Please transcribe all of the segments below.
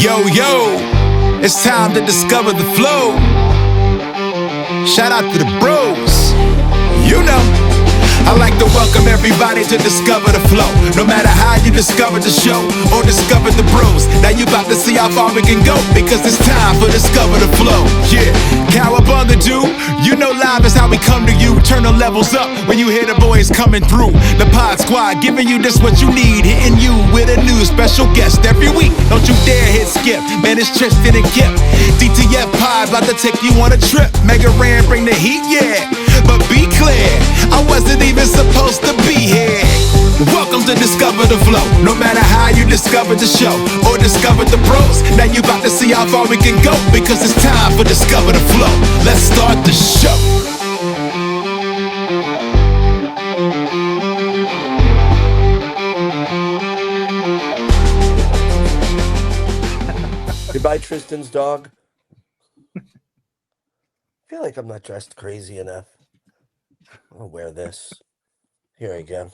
Yo, yo, it's time to discover the flow. Shout out to the bros. You know, I like to welcome everybody to discover the flow. No matter how you discover the show or discover the bros, now you about to see how far we can go, because it's time for discover the flow. Yeah, cowabunga do. You know live is how we come to you. Turn the levels up when you hear the boys coming through. The Pod Squad giving you just what you need, hitting you with a new special guest every week. Don't you dare hit skip, man, it's Tristan and Kip. DTF Pod about to take you on a trip. Mega Ran bring the heat, yeah. But be clear, I wasn't even supposed to be here. Welcome to Discover the Flow. No matter how you discovered the show or discovered the bros, now you about to see how far we can go, because it's time for Discover the Flow. Let's start the show. Goodbye, Tristan's dog. I feel like I'm not dressed crazy enough. I'll wear this. Here I go.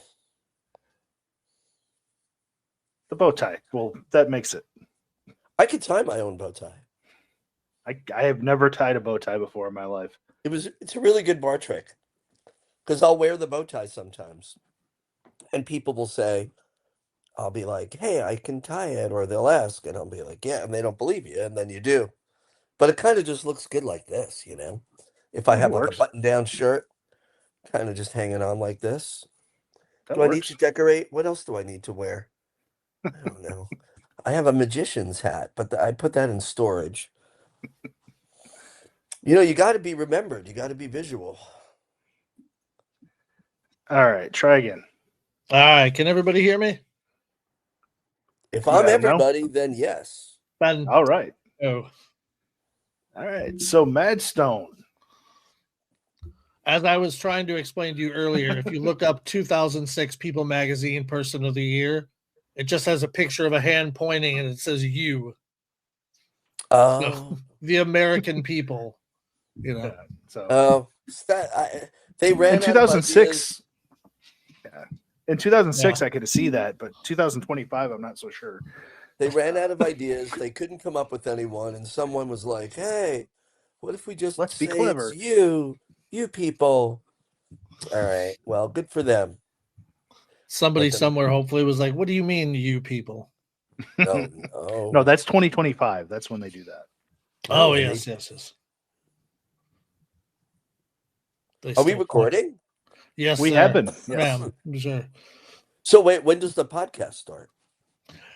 The bow tie. Well, that makes it. I could tie my own bow tie. I have never tied a bow tie before in my life. It's a really good bar trick, because I'll wear the bow tie sometimes, and people will say, I'll be like, hey, I can tie it, or they'll ask, and I'll be like, yeah, and they don't believe you, and then you do. But it kind of just looks good like this, you know? If I have like a button-down shirt, kind of just hanging on like this. Do I need to decorate? What else do I need to wear? I don't know. I have a magician's hat, but I put that in storage. You know, you got to be remembered. You got to be visual. All right, try again. All right, can everybody hear me? If I'm everybody, then yes. All right. Oh. All right, so Madstone. As I was trying to explain to you earlier, if you look up 2006 People Magazine Person of the Year, it just has a picture of a hand pointing and it says you. So, the American people, you know. Yeah, so they ran in 2006. Yeah. In 2006, I could see that, but 2025, I'm not so sure. They ran out of ideas. They couldn't come up with anyone, and someone was like, "Hey, what if we just let's be clever? It's you people." All right, well, good for them. Somebody somewhere hopefully was like, "What do you mean, you people?" No, that's 2025. That's when they do that. Oh, yes. Are we recording? Yes, we have been. Yes. Sure. So wait, when does the podcast start?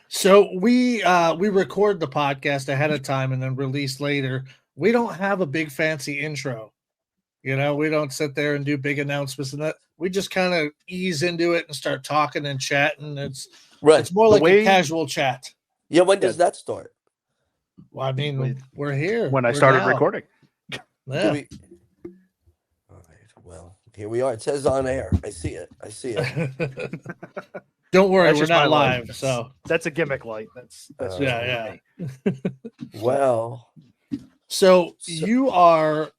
So we record the podcast ahead of time and then release later. We don't have a big fancy intro. You know, we don't sit there and do big announcements and that. We just kind of ease into it and start talking and chatting. It's more like a casual chat. Yeah, when does that start? Well, I mean, we're here. When I started recording. Yeah. All right, well, here we are. It says on air. I see it. Don't worry, we're not live. So that's a gimmick light. That's yeah. Well, so you are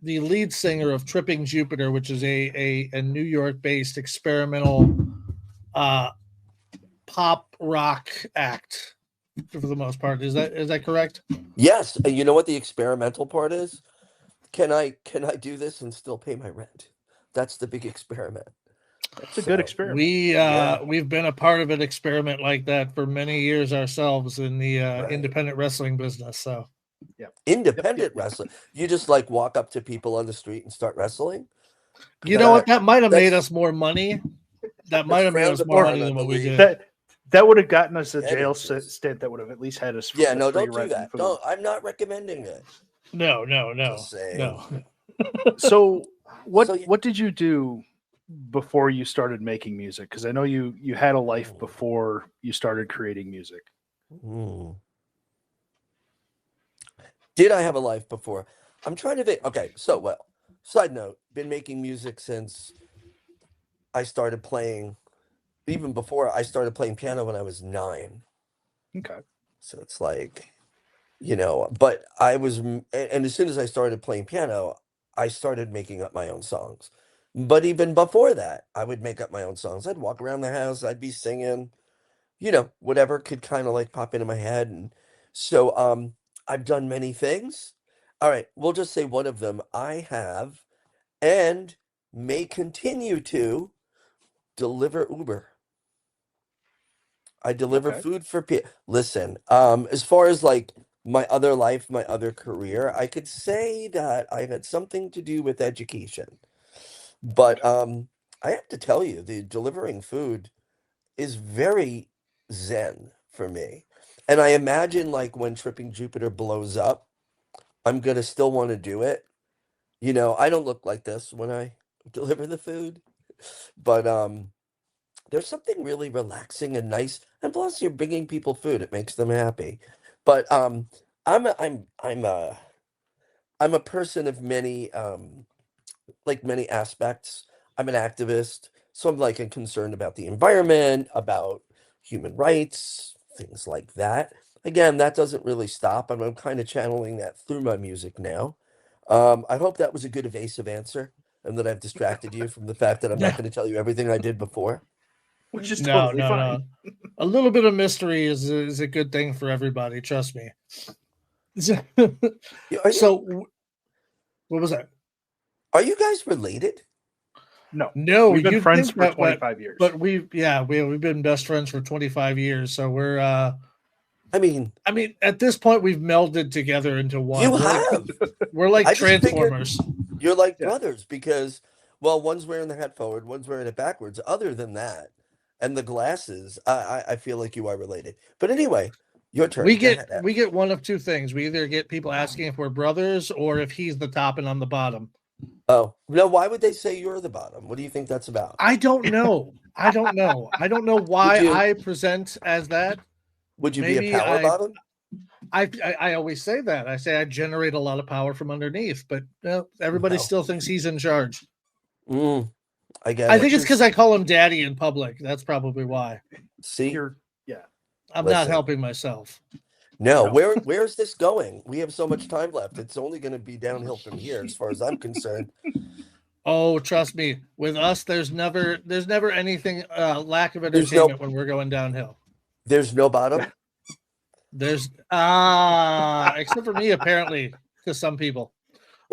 the lead singer of Tripping Jupiter, which is a New York-based experimental pop rock act for the most part. Is that correct? Yes. You know what the experimental part is? Can I do this and still pay my rent? That's the big experiment. That's a good experiment. We've been a part of an experiment like that for many years ourselves in the independent wrestling business. So yeah, independent wrestling. You just like walk up to people on the street and start wrestling. You know what? That might have made us more money. That might have made us more money than what we did. That would have gotten us a jail stint. That would have at least had us. Yeah, no, don't do that. No, I'm not recommending it. No. So what did you do before you started making music? Because I know you had a life before you started creating music. Did I have a life before? I'm trying to think. Okay, so side note, been making music since I started playing. Even before I started playing piano when I was 9. Okay. So it's like, you know, but and as soon as I started playing piano, I started making up my own songs. But even before that, I would make up my own songs. I'd walk around the house, I'd be singing, you know, whatever could kind of like pop into my head. And So I've done many things. All right, we'll just say one of them I have and may continue to deliver Uber. I deliver Okay. food for people. Listen, as far as like my other life, my other career, I could say that I had something to do with education. But I have to tell you, the delivering food is very zen for me. And I imagine like when Tripping Jupiter blows up, I'm gonna still want to do it. You know, I don't look like this when I deliver the food, but there's something really relaxing and nice, and plus you're bringing people food. It makes them happy. But I'm a, I'm a I'm a person of many like many aspects. I'm an activist, so I'm concerned about the environment, about human rights, things like that. Again, that doesn't really stop. I'm kind of channeling that through my music now. I hope that was a good evasive answer and that I've distracted you from the fact that I'm not Yeah. going to tell you everything I did before. Which is No, totally no, fine. no. A little bit of mystery is a good thing for everybody. Trust me. Yeah, Are you So, what was that? are you guys related? No. No, We've been you'd friends think for that, 25 years. but we've been best friends for 25 years. So we're I mean, I mean, at this point, we've melded together into one. you have. We're like I just figured Transformers. you're like Yeah. brothers because, well, one's wearing the hat forward, one's wearing it backwards. Other than that, and the glasses, I feel like you are related. But anyway, your turn. We Go get ahead, Ed. we get one of two things. We either get people asking if we're brothers or if he's the top and I'm the bottom. Oh, no, why would they say you're the bottom? What do you think that's about? I don't know. I don't know. I don't know Would why you I present as that. would you be a Maybe power bottom? I always say that. I say I generate a lot of power from underneath, but everybody No. still thinks he's in charge. I get I it. think it's because I call him daddy in public. That's probably why. See, Yeah. I'm not Listen. helping myself. no, No. where's this going? We have so much time left. It's only going to be downhill from here, as far as I'm concerned. Oh, trust me. With us, there's never anything lack of There's no- entertainment when we're going downhill. There's no bottom. There's except for me apparently to some people.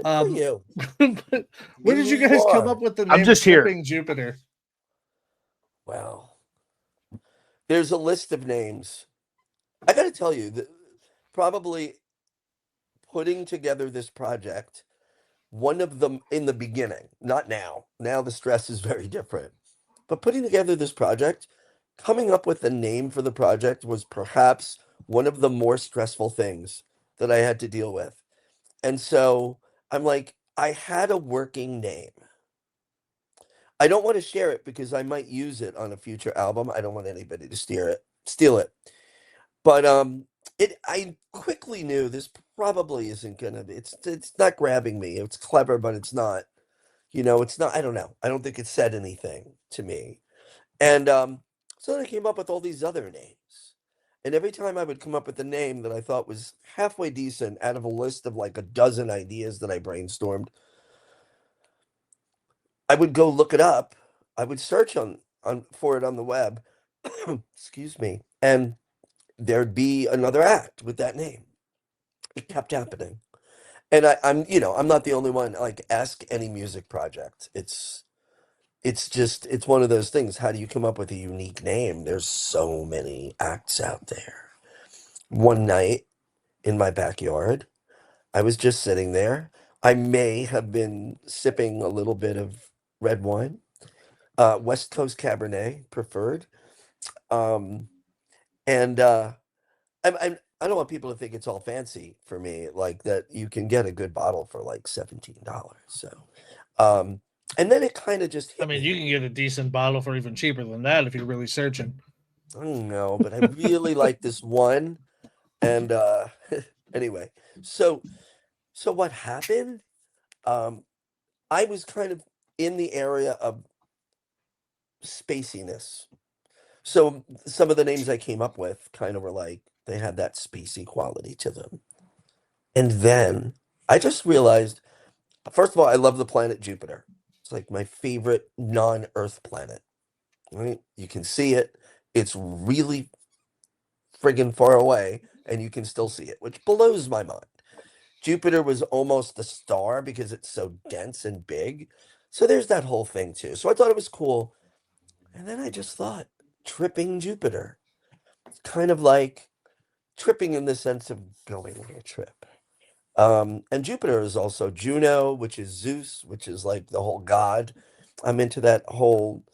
For you. But where did you You guys come are. up with the I'm name just here. Tripping Jupiter? Well, there's a list of names. I got to tell you that probably putting together this project, one of them in the beginning, not now. Now the stress is very different. But putting together this project, coming up with a name for the project was perhaps one of the more stressful things that I had to deal with. And so I'm like, I had a working name. I don't want to share it because I might use it on a future album. I don't want anybody to steal it. But I quickly knew this probably isn't gonna be. It's not grabbing me. It's clever, but it's not. It's not. I don't know. I don't think it said anything to me. And so then I came up with all these other names. And every time I would come up with a name that I thought was halfway decent out of a list of like a dozen ideas that I brainstormed, I would go look it up. I would search for it on the web. Excuse me. And there'd be another act with that name. It kept happening. And I'm not the only one. Like, ask any music project. It's one of those things. How do you come up with a unique name? There's so many acts out there. One night in my backyard, I was just sitting there. I may have been sipping a little bit of red wine, West Coast Cabernet preferred. And I don't want people to think it's all fancy for me, like that you can get a good bottle for like $17. So, and then it kind of just hit I mean, me. you can get a decent bottle for even cheaper than that if you're really searching. I don't know, but I really like this one. And anyway, so what happened? I was kind of in the area of spaciness. So some of the names I came up with kind of were like they had that spacey quality to them. And then I just realized, first of all, I love the planet Jupiter. It's like my favorite non-Earth planet. Right? You can see it. It's really friggin' far away. and you can still see it, which blows my mind. Jupiter was almost the star because it's so dense and big. So there's that whole thing too. So I thought it was cool. And then I just thought, tripping Jupiter. Kind of like tripping in the sense of going on a trip. And Jupiter is also Juno, which is Zeus, which is like the whole god. I'm into that whole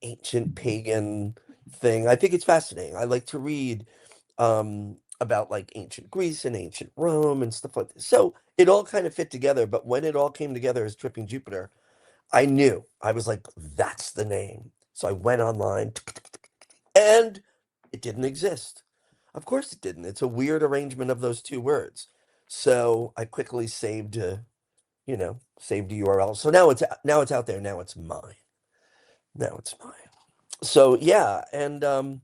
ancient pagan thing. I think it's fascinating. I like to read about like ancient Greece and ancient Rome and stuff like this. So it all kind of fit together. But when it all came together as Tripping Jupiter, I knew. I was like, that's the name. So I went online and it didn't exist. Of course it didn't. It's a weird arrangement of those two words. So I quickly saved saved a URL. So now it's out there. Now it's mine. Now it's mine. So yeah, and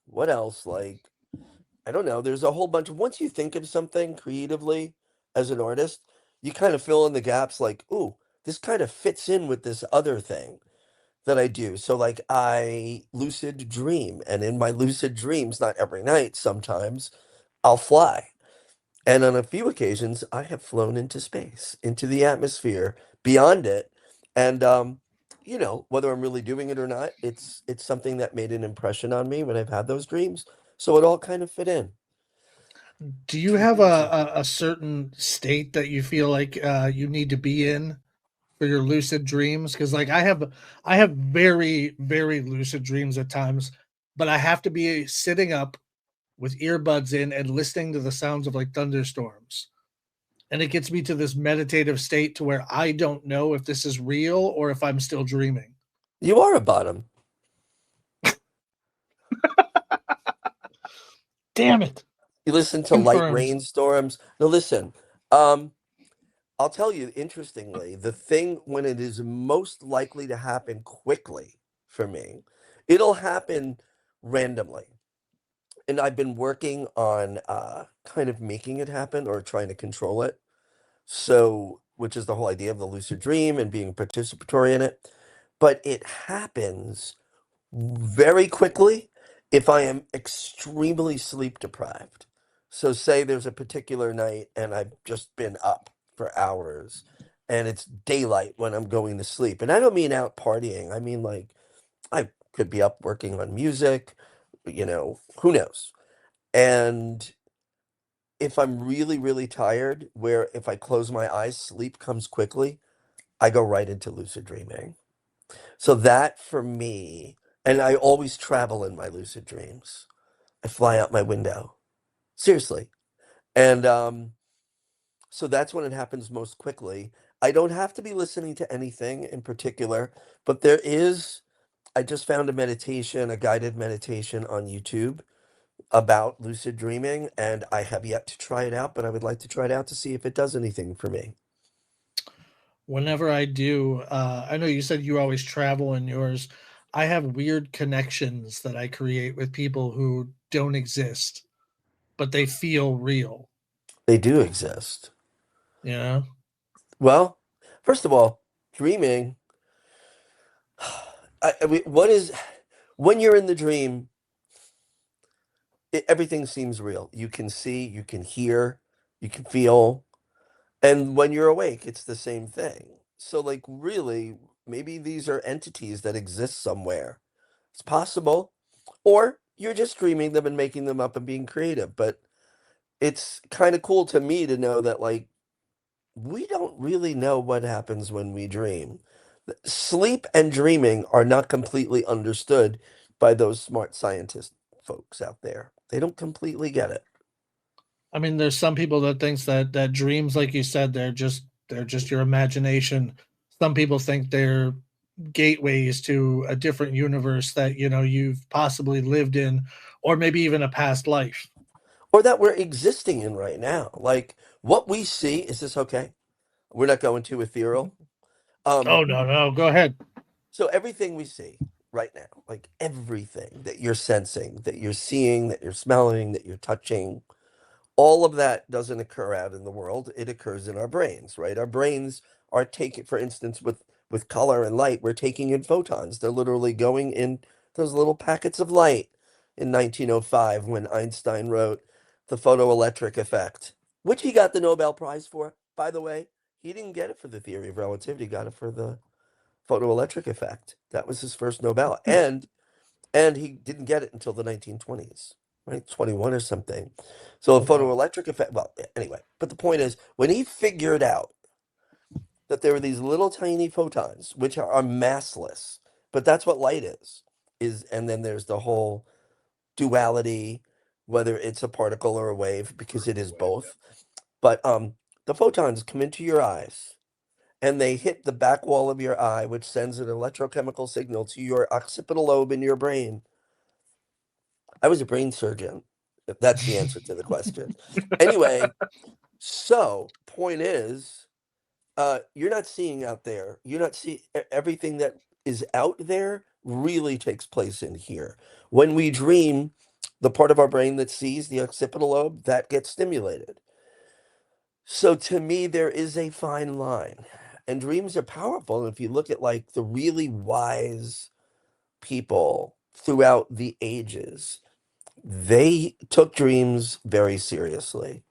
what else? Like, I don't know. There's a whole bunch of, once you think of something creatively as an artist, you kind of fill in the gaps like, ooh, this kind of fits in with this other thing that I do. So like I lucid dream, and in my lucid dreams, not every night, sometimes I'll fly. And on a few occasions, I have flown into space, into the atmosphere, beyond it. And whether I'm really doing it or not, it's something that made an impression on me when I've had those dreams. So it all kind of fit in. Do you have a certain state that you feel like you need to be in for your lucid dreams? Because like I have very, very lucid dreams at times, but I have to be sitting up with earbuds in and listening to the sounds of like thunderstorms. And it gets me to this meditative state to where I don't know if this is real or if I'm still dreaming. You are a bottom. Damn it. You listen to light Confirmed. rainstorms. Now listen, I'll tell you, interestingly, the thing when it is most likely to happen quickly for me, it'll happen randomly. And I've been working on kind of making it happen or trying to control it. So, which is the whole idea of the lucid dream and being participatory in it. But it happens very quickly if I am extremely sleep deprived. So, say there's a particular night and I've just been up for hours and it's daylight when I'm going to sleep. And I don't mean out partying. I mean, like, I could be up working on music, who knows? And if I'm really, really tired, where if I close my eyes, sleep comes quickly, I go right into lucid dreaming. So that for me, and I always travel in my lucid dreams. I fly out my window. Seriously. And so that's when it happens most quickly. I don't have to be listening to anything in particular, but I just found a guided meditation on YouTube about lucid dreaming, and I have yet to try it out, but I would like to try it out to see if it does anything for me. Whenever I do, I know you said you always travel in yours. I have weird connections that I create with people who don't exist, but they feel real. They do exist. Yeah. Well, first of all, dreaming, when you're in the dream, everything seems real. You can see, you can hear, you can feel. And when you're awake, it's the same thing. So, like, really, maybe these are entities that exist somewhere. It's possible. Or you're just dreaming them and making them up and being creative. But it's kind of cool to me to know that, like, we don't really know what happens when we dream. Sleep and dreaming are not completely understood by those smart scientist folks out there. They don't completely get it. I mean, there's some people that thinks that dreams, like you said, they're just your imagination. Some people think they're gateways to a different universe that you've possibly lived in, or maybe even a past life, or that we're existing in right now. Like what we see, is this okay? We're not going too ethereal. Oh no, go ahead. So everything we see right now, like everything that you're sensing, that you're seeing, that you're smelling, that you're touching, all of that doesn't occur out in the world. It occurs in our brains, right? Our brains are taking, for instance, with color and light, we're taking in photons. They're literally going in those little packets of light in 1905 when Einstein wrote the photoelectric effect, which he got the Nobel Prize for, by the way. He didn't get it for the theory of relativity, he got it for the photoelectric effect. That was his first Nobel. And he didn't get it until the 1920s, right? 21 or something. So the photoelectric effect, well, anyway, but the point is, when he figured out that there were these little tiny photons, which are massless, but that's what light is, and then there's the whole duality, whether it's a particle or a wave, because it is both. But the photons come into your eyes and they hit the back wall of your eye, which sends an electrochemical signal to your occipital lobe in your brain. I was a brain surgeon, if that's the answer to the question. Anyway, so point is, you're not seeing out there. You're not seeing everything that is out there really takes place in here. When we dream, the part of our brain that sees, the occipital lobe, that gets stimulated. So to me, there is a fine line. And dreams are powerful. And if you look at like the really wise people throughout the ages, they took dreams very seriously.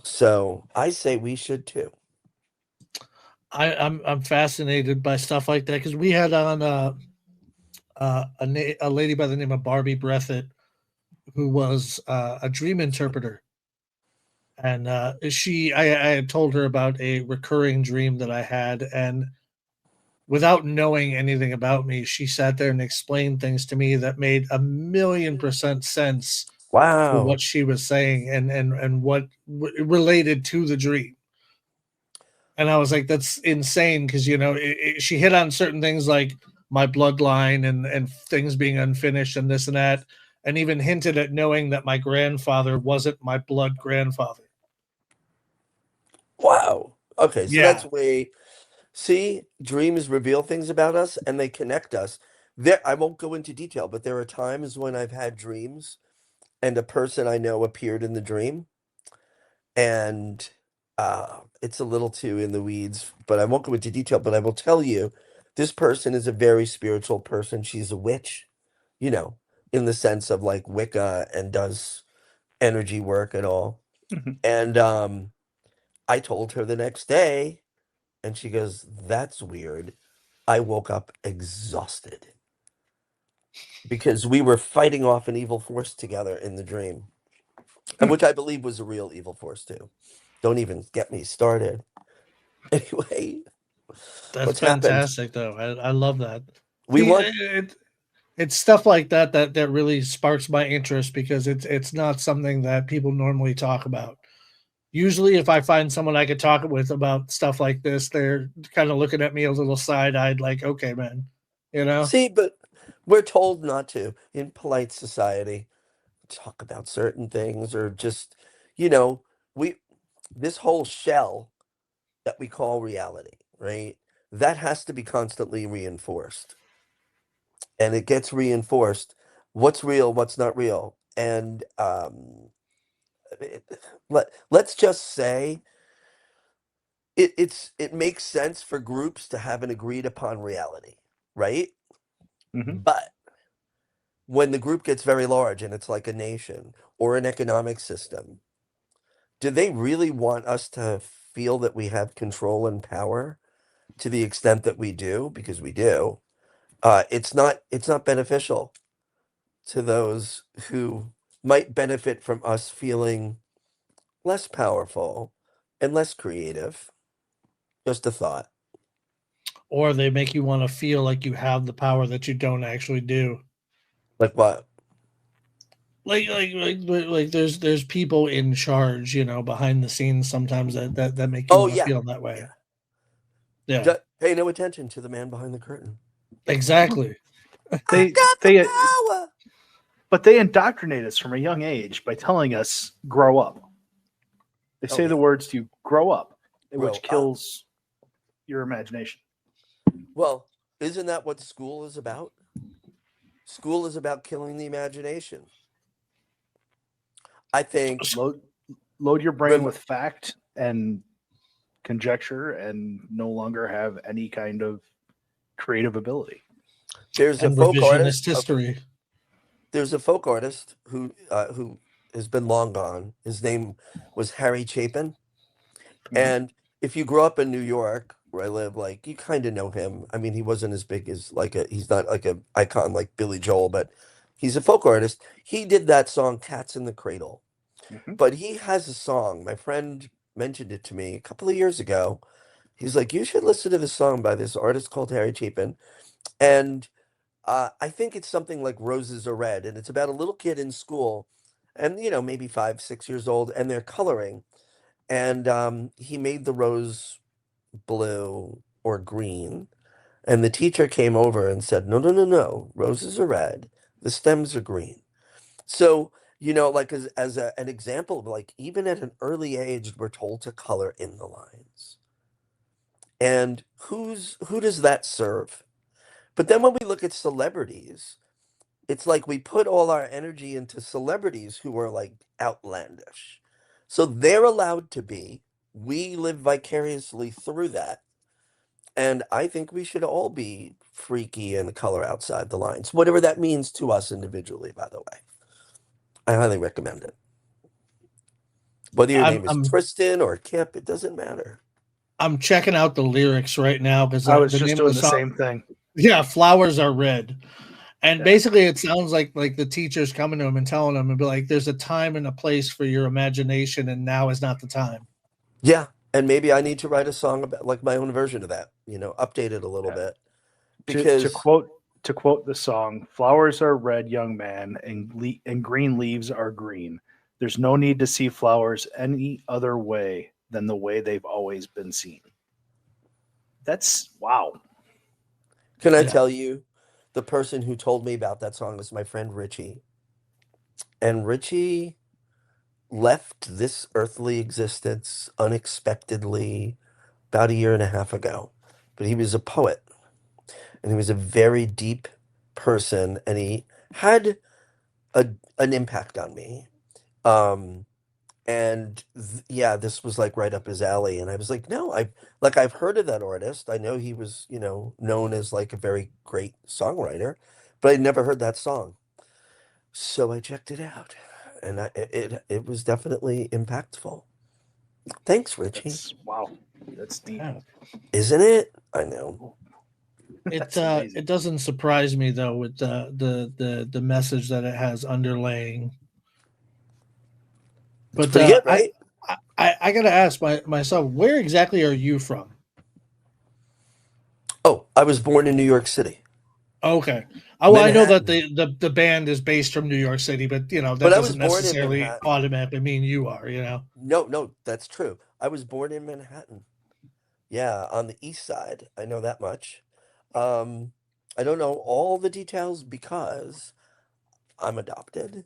So I say we should too. I'm fascinated by stuff like that because we had on a lady by the name of Barbie Breathitt, who was a dream interpreter, and I had told her about a recurring dream that I had, and without knowing anything about me, she sat there and explained things to me that made 1,000,000% sense. Wow. For what she was saying and what related to the dream. And I was like, that's insane because, you know, she hit on certain things like my bloodline and things being unfinished and this and that, and even hinted at knowing that my grandfather wasn't my blood grandfather. Wow. Okay, so Yeah. that's way. See, dreams reveal things about us and they connect us. There, I won't go into detail, but there are times when I've had dreams and a person I know appeared in the dream, and it's a little too in the weeds, but I won't go into detail. But I will tell you, this person is a very spiritual person. She's a witch, you know, in the sense of like Wicca and does energy work and all. Mhm. And I told her the next day, and she goes, "That's weird." I woke up exhausted because we were fighting off an evil force together in the dream, and which I believe was a real evil force too. Don't even get me started. Anyway, That's what's happened? fantastic, though. I love that. We See, want it's stuff like that really sparks my interest because it's not something that people normally talk about. Usually, if I find someone I could talk with about stuff like this, they're kind of looking at me a little side-eyed, like, "Okay, man," you know. see, but we're told not to in polite society talk about certain things, or just, you know, we this whole shell that we call reality, right? That has to be constantly reinforced. And it gets reinforced. What's real, what's not real. And let's just say it makes sense for groups to have an agreed upon reality, right? Mhm. But when the group gets very large and it's like a nation or an economic system, do they really want us to feel that we have control and power to the extent that we do? Because we do. It's not beneficial to those who might benefit from us feeling less powerful and less creative. Just a thought. Or they make you want to feel like you have the power that you don't actually do. Like what? Like there's people in charge, you know, behind the scenes sometimes that make you Oh want to yeah. feel that way. Yeah. Yeah, Pay no attention to the man behind the curtain. exactly. I They got they the power. but they indoctrinate us from a young age by telling us grow up. They say the words to you, grow up, Grow which up. kills your imagination. Well, isn't that what school is about? School is about killing the imagination. I think Load your brain Rem- with fact and conjecture and no longer have any kind of creative ability. there's a And folk revisionist artist. history. There's a folk artist who has been long gone. His name was Harry Chapin. And if you grew up in New York, where I live, like you kind of know him. I mean, he wasn't as big as he's not like a icon like Billy Joel, but he's a folk artist. He did that song "Cats in the Cradle," but he has a song. My friend mentioned it to me a couple of years ago. He's like, you should listen to this song by this artist called Harry Chapin, and I think it's something like "Roses Are Red," and it's about a little kid in school, and maybe 5, 6 years old, and they're coloring, and he made the rose blue or green, and the teacher came over and said, no, no, no, no, roses are red, the stems are green. So like as an example of like even at an early age we're told to color in the lines, and who does that serve? But then when we look at celebrities, it's like we put all our energy into celebrities who are like outlandish, so they're allowed to be. We live vicariously through that. And I think we should all be freaky and color outside the lines, whatever that means to us individually, by the way. I highly recommend it. Whether your name is Tristan or Kip, it doesn't matter. I'm checking out the lyrics right now because I was just doing the same thing. Yeah, flowers are red. And basically it sounds like the teacher's coming to him and telling him and be like, there's a time and a place for your imagination, and now is not the time. Yeah. And maybe I need to write a song about like my own version of that, update it a little bit. Because to quote the song, flowers are red, young man, and green leaves are green. There's no need to see flowers any other way than the way they've always been seen. That's wow. Can I tell you, the person who told me about that song is my friend Richie. And Richie left this earthly existence unexpectedly about 1.5 years ago. But he was a poet, and he was a very deep person, and he had an impact on me. This was like right up his alley, and I was like, no, I've heard of that artist. I know he was, known as like a very great songwriter, but I'd never heard that song. So I checked it out, and it was definitely impactful. Thanks, Richie. Wow, that's deep, isn't it? I know. It doesn't surprise me though with the message that it has underlaying. But pretty good, right? I gotta ask myself, where exactly are you from? Oh, I was born in New York City. Okay. Oh, I know that the band is based from New York City, but that doesn't necessarily automatically mean you are. No, that's true. I was born in Manhattan. Yeah, on the east side. I know that much. I don't know all the details because I'm adopted.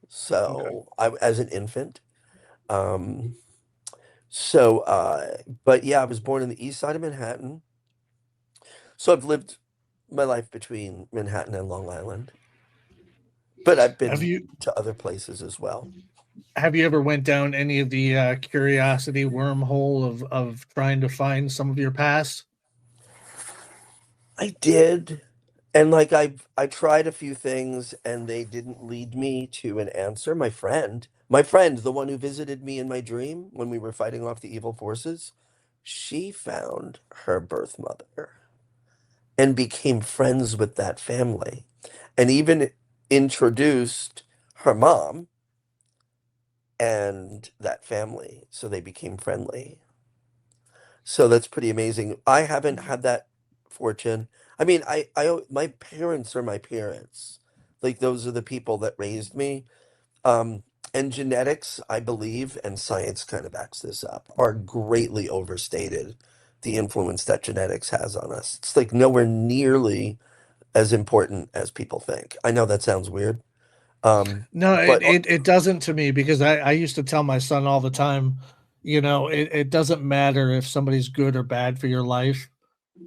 So as an infant. But yeah, I was born in the east side of Manhattan. So I've lived my life between Manhattan and Long Island. But I've been to other places as well. Have you ever went down any of the curiosity wormhole of trying to find some of your past? I did. And like I tried a few things and they didn't lead me to an answer. My friend, the one who visited me in my dream when we were fighting off the evil forces, she found her birth mother and became friends with that family, and even introduced her mom and that family, so they became friendly. So that's pretty amazing. I haven't had that fortune. I mean, my parents are my parents. Like those are the people that raised me. And genetics, I believe, and science kind of backs this up, are greatly overstated. The influence that genetics has on us. It's like nowhere nearly as important as people think. I know that sounds weird. No, it doesn't to me, because I used to tell my son all the time, it doesn't matter if somebody's good or bad for your life.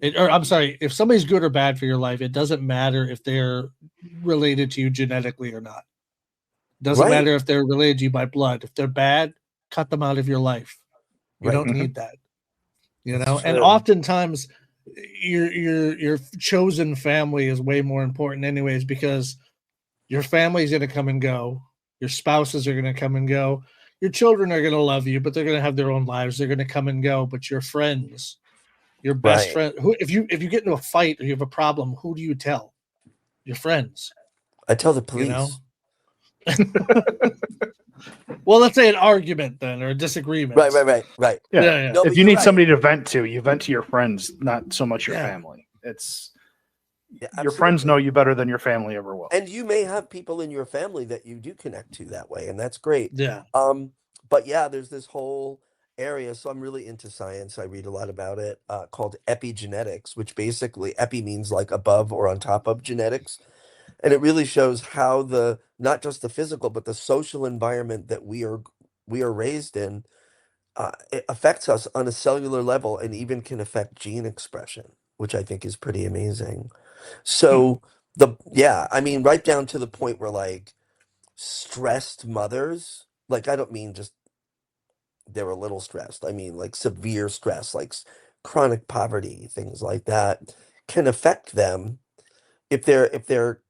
If somebody's good or bad for your life, it doesn't matter if they're related to you genetically or not. It doesn't matter if they're related to you by blood. If they're bad, cut them out of your life. You don't need that. And oftentimes your chosen family is way more important anyways, because your family is going to come and go. Your spouses are going to come and go. Your children are going to love you, but they're going to have their own lives. They're going to come and go. But your friends, your best Right. friend, who if you get into a fight or you have a problem, who do you tell? Your friends. I tell the You know? police. Well, let's say an argument then, or a disagreement. Right. Yeah. Yeah. No, but If you you're need right. somebody to vent to, you vent to your friends, not so much your Yeah. family. It's Yeah, your friends absolutely. know you better than your family ever will. And you may have people in your family that you do connect to that way, and that's great. Yeah. But yeah, there's this whole area. So I'm really into science. I read a lot about it, called epigenetics, which basically epi means like above or on top of genetics. And it really shows how the not just the physical, but the social environment that we are raised in, it affects us on a cellular level and even can affect gene expression, which I think is pretty amazing. So I mean, right down to the point where like stressed mothers, like I don't mean just they're a little stressed. I mean like severe stress, like chronic poverty, things like that, can affect them if they're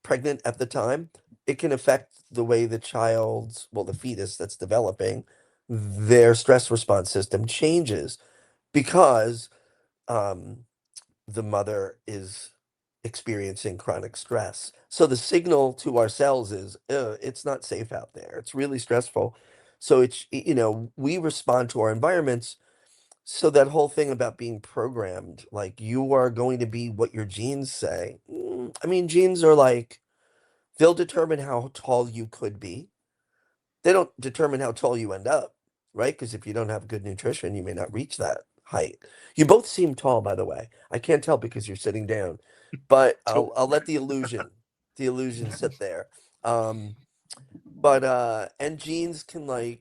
pregnant at the time. It can affect the way the fetus that's developing, their stress response system changes because um, the mother is experiencing chronic stress. So the signal to our cells is, it's not safe out there. It's really stressful. So we respond to our environments. So that whole thing about being programmed, like you are going to be what your genes say. I mean, genes are like, they'll determine how tall you could be. They don't determine how tall you end up, right? Because if you don't have good nutrition, you may not reach that height. You both seem tall, by the way. I can't tell because you're sitting down, but I'll let the illusion sit there. Um, and genes can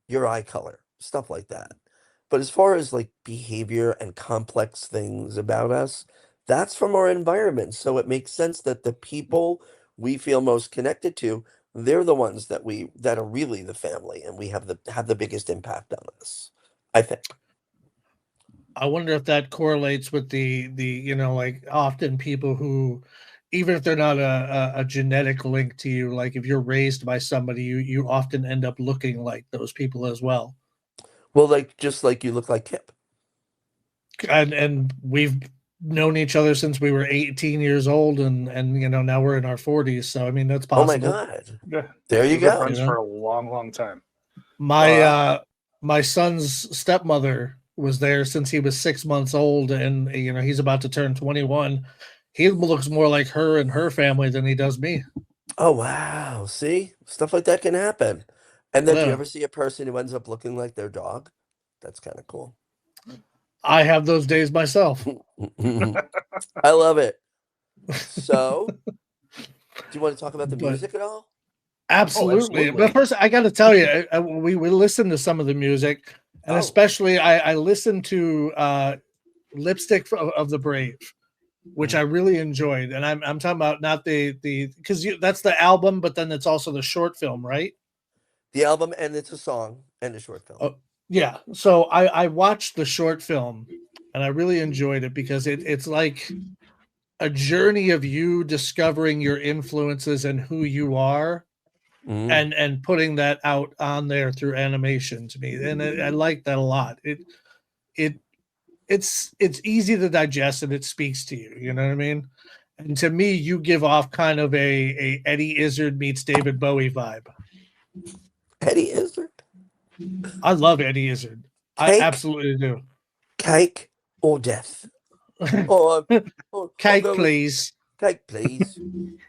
your eye color, stuff like that. But as far as like behavior and complex things about us, that's from our environment. So it makes sense that the people we feel most connected to, they're the ones that are really the family, and we have the biggest impact on us, I think. I wonder if that correlates with the like often people who, even if they're not a genetic link to you, like if you're raised by somebody, you often end up looking like those people as well. Well, like just like you look like Kip. And we've known each other since we were 18 years old, and now we're in our 40s. So I mean that's Oh my possible. God. Yeah. There you We've been go. friends You know? for a long, long time. My son's stepmother was there since he was 6 months old, and he's about to turn 21. He looks more like her and her family than he does me. Oh wow. See? Stuff like that can happen. And then do you Yeah. ever see a person who ends up looking like their dog? That's kind of cool. I have those days myself. I love it. So, do you want to talk about the But- music at all? Absolutely. absolutely. But first, I got to tell you, we listen to some of the music, and Oh. especially I listened to "Lipstick of the Brave," which I really enjoyed. And I'm talking about not the because that's the album, but then it's also the short film, right? The album, and it's a song and a short film. Oh, yeah. So I watched the short film, and I really enjoyed it because it's like a journey of you discovering your influences and who you are. Mm. And putting that out on there through animation to me, and I like that a lot. It's easy to digest, and it speaks to you. You know what I mean? And to me, you give off kind of a Eddie Izzard meets David Bowie vibe. Eddie Izzard? I love Eddie Izzard. I Cake? absolutely do. Cake or death? Or Cake, although- please. Cake, please.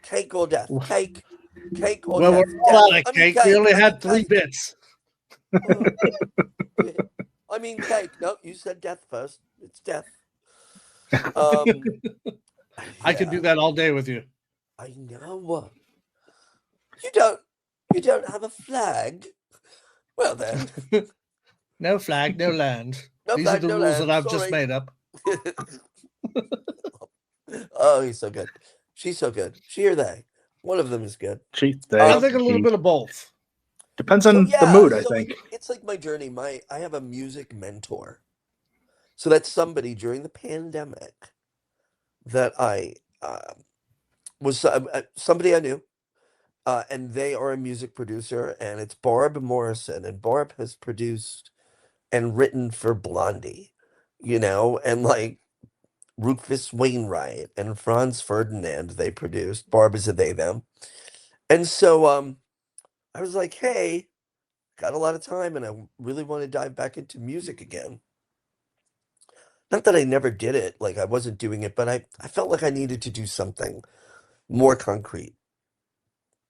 Cake or death? Cake or Well, death? we're all out of I mean, cake. We only I had mean, 3 cake. bits. I mean, cake. No, you said death first. It's death. I could do that all day with you. I know. You don't have a flag. Well then, No flag, no land. no These flag, are the no rules land. that I've just Sorry. made up. Oh, he's so good. She's so good. She or they. One of them is good. I think a little bit of both. Depends So, on the mood, I so think. it's like my journey. I have a music mentor. So that's somebody during the pandemic that I was somebody I knew, and they are a music producer, and it's Barb Morrison, and Barb has produced and written for Blondie, and like Rufus Wainwright and Franz Ferdinand. They produced. Barb is a they them, and so I was like, hey, got a lot of time, and I really want to dive back into music again. Not that I never did it, like I wasn't doing it, but I felt like I needed to do something more concrete.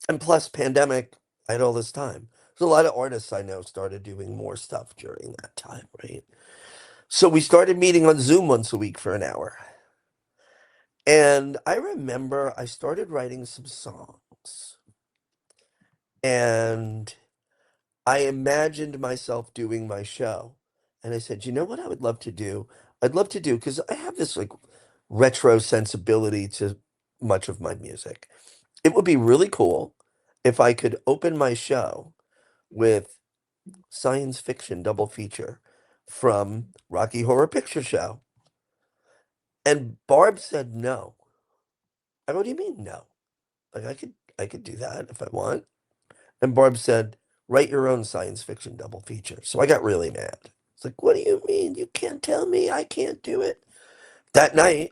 And plus, pandemic, I had all this time. There's a lot of artists I know started doing more stuff during that time, right? So we started meeting on Zoom once a week for an hour. And I remember I started writing some songs. And I imagined myself doing my show. And I said, you know what I would love to do? I'd love to do, because I have this like retro sensibility to much of my music. It would be really cool if I could open my show with science fiction double feature from Rocky Horror Picture Show. And Barb said no. I go, what do you mean no? Like I could do that if I want. And Barb said, write your own science fiction double feature. So I got really mad. It's like, what do you mean? You can't tell me I can't do it. That night,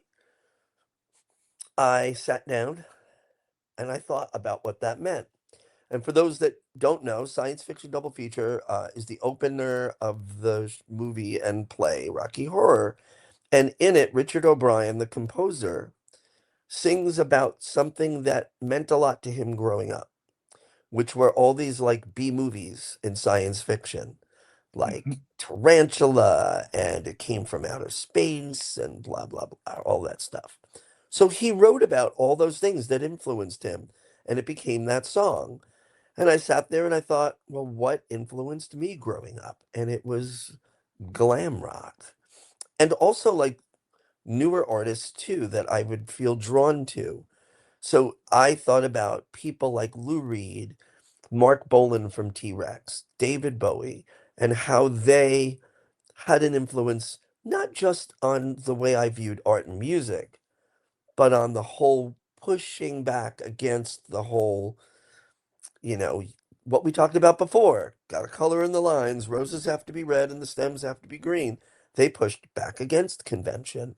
I sat down and I thought about what that meant. And for those that don't know, science fiction double feature is the opener of the movie and play Rocky Horror. And in it, Richard O'Brien, the composer, sings about something that meant a lot to him growing up, which were all these like B movies in science fiction, like Mhm. Tarantula and It Came from Outer Space and blah, blah, blah, all that stuff. So he wrote about all those things that influenced him, and it became that song. And I sat there and I thought, well, what influenced me growing up? And it was glam rock. And also like newer artists too that I would feel drawn to. So I thought about people like Lou Reed, Mark Bolan from T-Rex, David Bowie, and how they had an influence not just on the way I viewed art and music, but on the whole pushing back against the whole, you know, what we talked about before. Got to color in the lines. Roses have to be red and the stems have to be green. They pushed back against convention.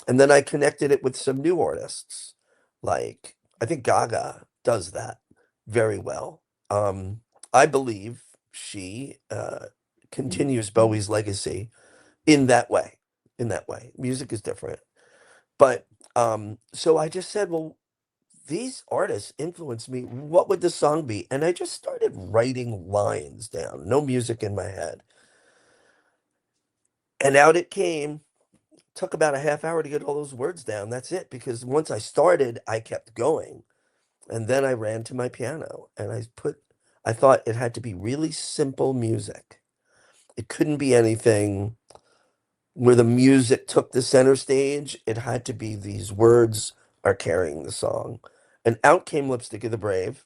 And then I connected it with some new artists. Like, I think Gaga does that very well. I believe she continues Bowie's legacy in that way. In that way. Music is different. But so I just said, well, these artists influenced me. What would the song be? And I just started writing lines down, no music in my head. And out it came. Took about a half hour to get all those words down. That's it. Because once I started, I kept going. And then I ran to my piano and I thought it had to be really simple music. It couldn't be anything where the music took the center stage. It had to be these words are carrying the song. And out came Lipstick of the Brave.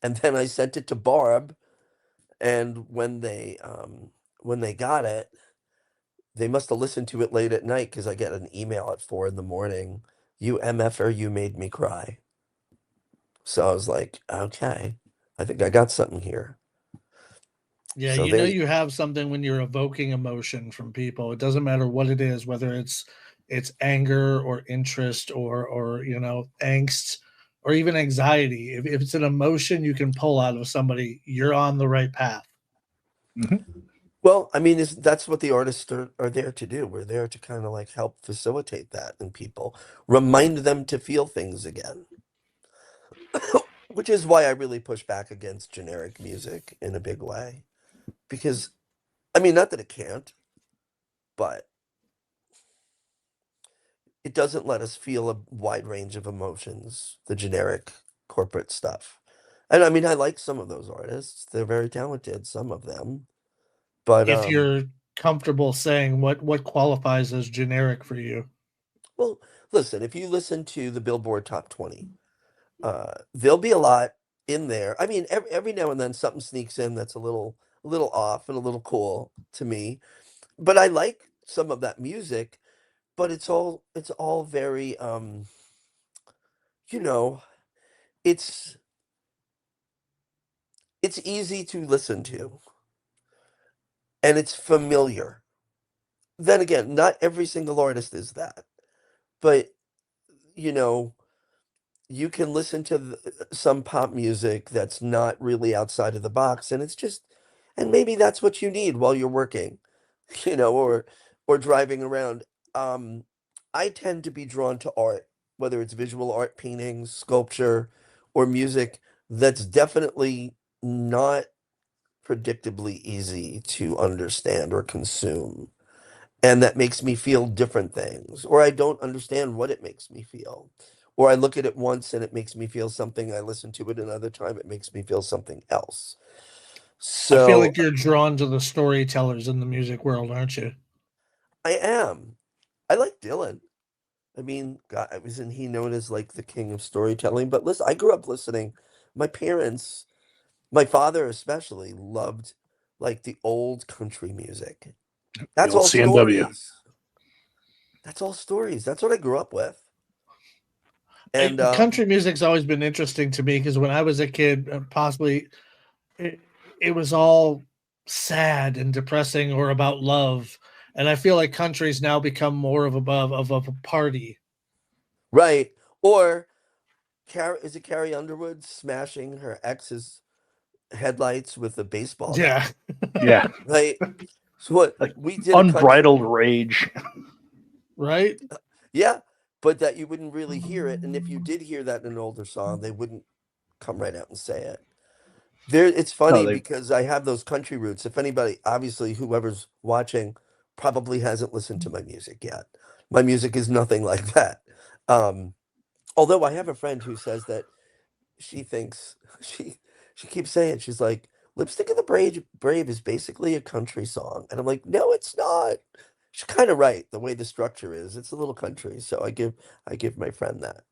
And then I sent it to Barb. And when they got it, they must have listened to it late at night because I get an email at 4 in the morning. You MFer, you made me cry. So I was like, okay, I think I got something here. Yeah, So you know they, you have something when you're evoking emotion from people. It doesn't matter what it is, whether it's anger or interest or angst or even anxiety. If it's an emotion you can pull out of somebody, you're on the right path. Mhm. well, I mean, that's what the artists are there to do. We're there to kind of like help facilitate that in people, remind them to feel things again. Which is why I really push back against generic music in a big way. Because, I mean, not that it can't, but it doesn't let us feel a wide range of emotions, the generic corporate stuff. And I mean, I like some of those artists. They're very talented, some of them. But If you're comfortable saying what qualifies as generic for you. well, listen, if you listen to the Billboard Top 20, there'll be a lot in there. I mean, every now and then something sneaks in that's a little off and a little cool to me. But I like some of that music, but it's all very you know, it's it's easy to listen to and it's familiar. Then again, not every single artist is that, but you know, you can listen to some pop music that's not really outside of the box, and it's just, and maybe that's what you need while you're working, or driving around. Um, I tend to be drawn to art, whether it's visual art, paintings, sculpture, or music that's definitely not predictably easy to understand or consume. And that makes me feel different things, or I don't understand what it makes me feel. Or I look at it once and it makes me feel something. I listen to it another time, it makes me feel something else. I feel So like you're drawn to the storytellers in the music world, aren't you? I am. I like Dylan. I mean, God, isn't he known as like the king of storytelling? But listen, I grew up listening. My parents, my father especially, loved like the old country music. The That's old all CNW. stories. That's all stories. That's what I grew up with. And Country music's always been interesting to me because when I was a kid, possibly it, it was all sad and depressing or about love. And I feel like country's now become more of a party. right. Or is it Carrie Underwood smashing her ex's headlights with a baseball Yeah. bat? Yeah. Right. So what Like we did a country, unbridled rage. Right? yeah, but that you wouldn't really hear it, and if you did hear that in an older song, they wouldn't come right out and say it. There, it's No, funny they because I have those country roots. If anybody, obviously, whoever's watching, probably hasn't listened to my music yet. My music is nothing like that. Um, Although I have a friend who says that she thinks she keeps saying she's like Lipstick of the Brave is basically a country song, and I'm like, no, it's not. She's kind of right. The way the structure is, it's a little country. So I give my friend that.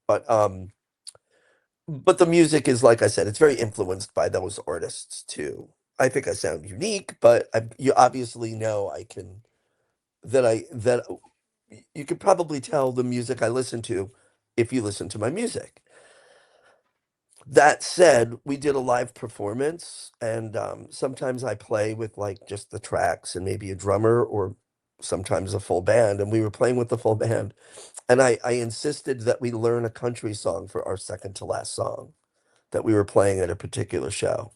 But the music is like I said, it's very influenced by those artists too. I think I sound unique, but you obviously know I can that you could probably tell the music I listen to if you listen to my music. That said, we did a live performance, and sometimes I play with like just the tracks and maybe a drummer or sometimes a full band. And we were playing with the full band, and I insisted that we learn a country song for our second to last song that we were playing at a particular show.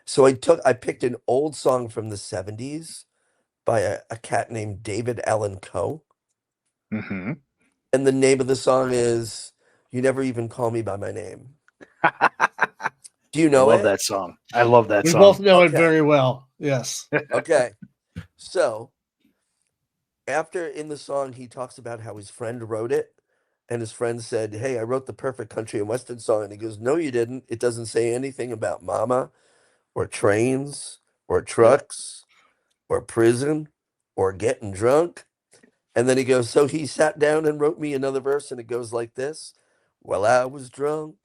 So I picked an old song from the 70s by a cat named David Allan Coe. Mm-hmm. And the name of the song is You Never Even Call Me by My Name. Do you I know love it? that song. I love that We song. both know it Okay. very well. Yes. Okay. So after in the song, he talks about how his friend wrote it. And his friend said, hey, I wrote the perfect country and western song. And he goes, no, you didn't. It doesn't say anything about mama or trains or trucks or prison or getting drunk. And then he goes, so he sat down and wrote me another verse. And it goes like this. Well, I was drunk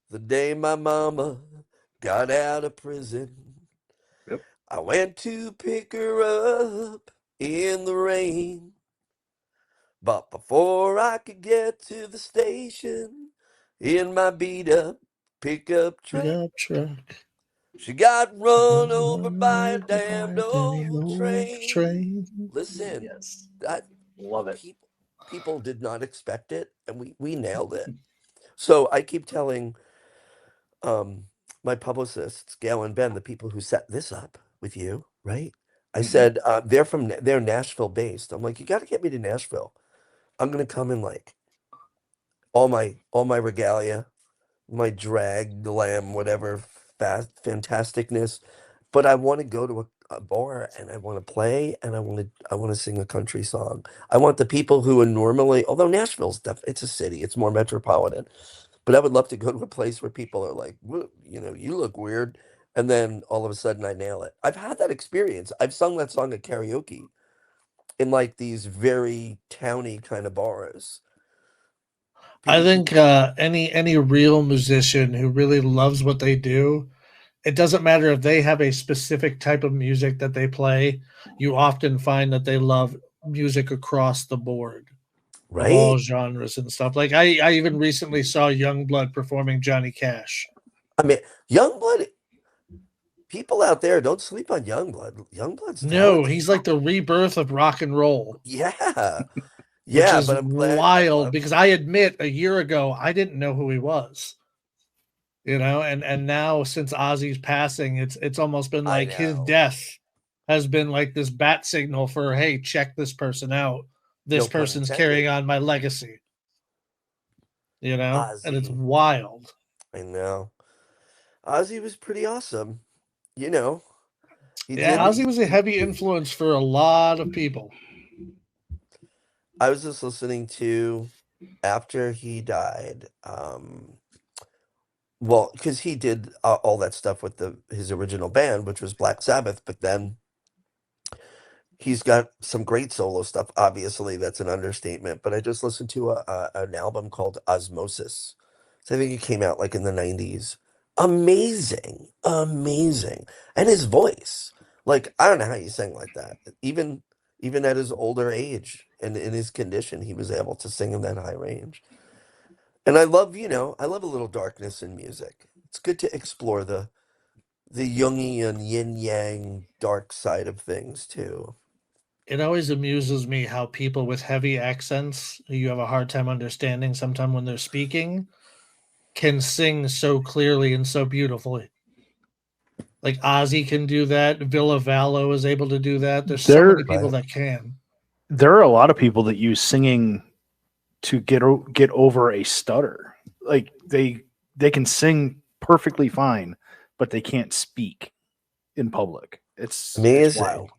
the day my mama got out of prison. Yep. I went to pick her up in the rain. But before I could get to the station in my beat up pickup truck, she got run over by a damned old train. Listen, Yes. that Love it. people did not expect it, and we nailed it. So I keep telling my publicists, Gail and Ben, the people who set this up with you, right? I Mhm. said they're Nashville based. I'm like, you got to get me to Nashville. I'm gonna come in like all my regalia, my drag, glam, whatever, fantasticness. But I want to go to a bar and I want to play and I want to sing a country song. I want the people who are normally, although Nashville's it's a city, it's more metropolitan. But I would love to go to a place where people are like, you look weird, and then all of a sudden I nail it. I've had that experience. I've sung that song at karaoke in like these very towny kind of bars. I People keep think any real musician who really loves what they do, it doesn't matter if they have a specific type of music that they play. You often find that they love music across the board of all right. genres and stuff. Like I even recently saw Youngblood performing Johnny Cash. I mean, Youngblood people out there, don't sleep on Youngblood. Youngblood's No, talented. he's like the rebirth of rock and roll, Yeah. which Yeah, is but I'm glad. wild because I admit a year ago I didn't know who he was. And now since Ozzy's passing, it's almost been I like his know. death has been like this bat signal for, hey, check this person out. This No pun person's intended. carrying on my legacy. And it's Ozzy. wild. I know. Ozzy was pretty awesome. You know. Ozzy was a heavy influence for a lot of people. I was just listening to after he died. Well, because he did all that stuff with his original band, which was Black Sabbath, but then he's got some great solo stuff. Obviously, that's an understatement. But I just listened to an album called Osmosis. So I think it came out like in the 90s. Amazing, amazing, and his voice. Like, I don't know how he sang like that. Even at his older age and in his condition, he was able to sing in that high range. And I love a little darkness in music. It's good to explore the Jungian yin yang dark side of things too. It always amuses me how people with heavy accents, who you have a hard time understanding sometimes when they're speaking, can sing so clearly and so beautifully. Like Ozzy can do that. Villa Vallo is able to do that. There's so many people that can. There are a lot of people that use singing to get over a stutter. Like they can sing perfectly fine, but they can't speak in public. It's amazing. Wild.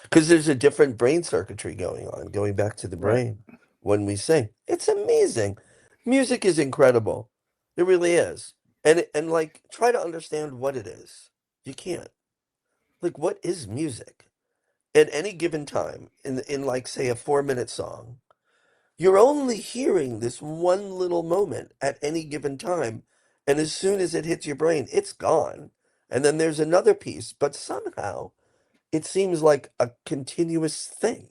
Because there's a different brain circuitry going back to the brain when we sing. It's amazing. Music is incredible. It really is. And like, try to understand what it is. You can't. Like, what is music? At any given time, in like, say, a 4-minute song, you're only hearing this one little moment at any given time. And as soon as it hits your brain, it's gone. And then there's another piece. But somehow, it seems like a continuous thing.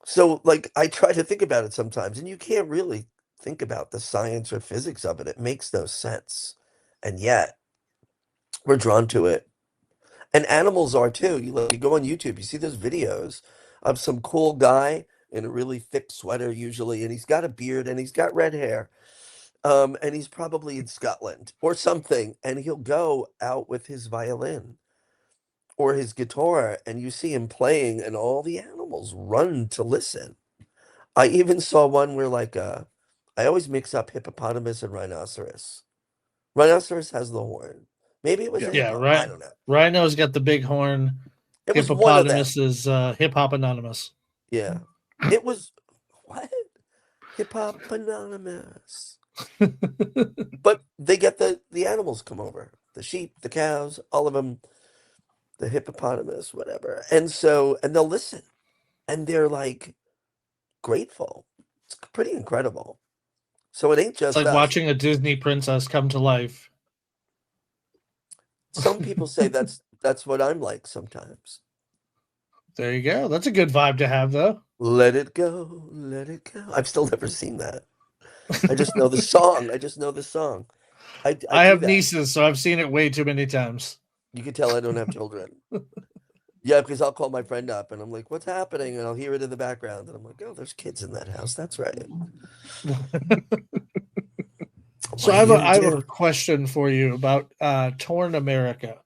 So, like, I try to think about it sometimes, and you can't really think about the science or physics of it. It makes no sense. And yet, we're drawn to it. And animals are too. You go on YouTube, you see those videos of some cool guy in a really thick sweater usually, and he's got a beard and he's got red hair. And he's probably in Scotland or something, and he'll go out with his violin or his guitar, and you see him playing, and all the animals run to listen. I even saw one where I always mix up hippopotamus and rhinoceros. Rhinoceros has the horn. Maybe it was right. I don't know. Rhino's got the big horn. It was one of them. Hippopotamus is Hip Hop Anonymous. Yeah. It was what? Hip Hop Anonymous. But they get the animals come over. The sheep, the cows, all of them, the hippopotamus, whatever. And they'll listen. And they're like grateful. It's pretty incredible. So it ain't just it's like us. watching a Disney princess come to life. Some people say that's what I'm like sometimes. There you go. That's a good vibe to have, though. Let it go, let it go. I've still never seen that. I just know the song. I have nieces, so I've seen it way too many times. You can tell I don't have children. Yeah, because I'll call my friend up and I'm like, what's happening? And I'll hear it in the background. And I'm like, oh, there's kids in that house. That's right. So I have a question for you about Torn America.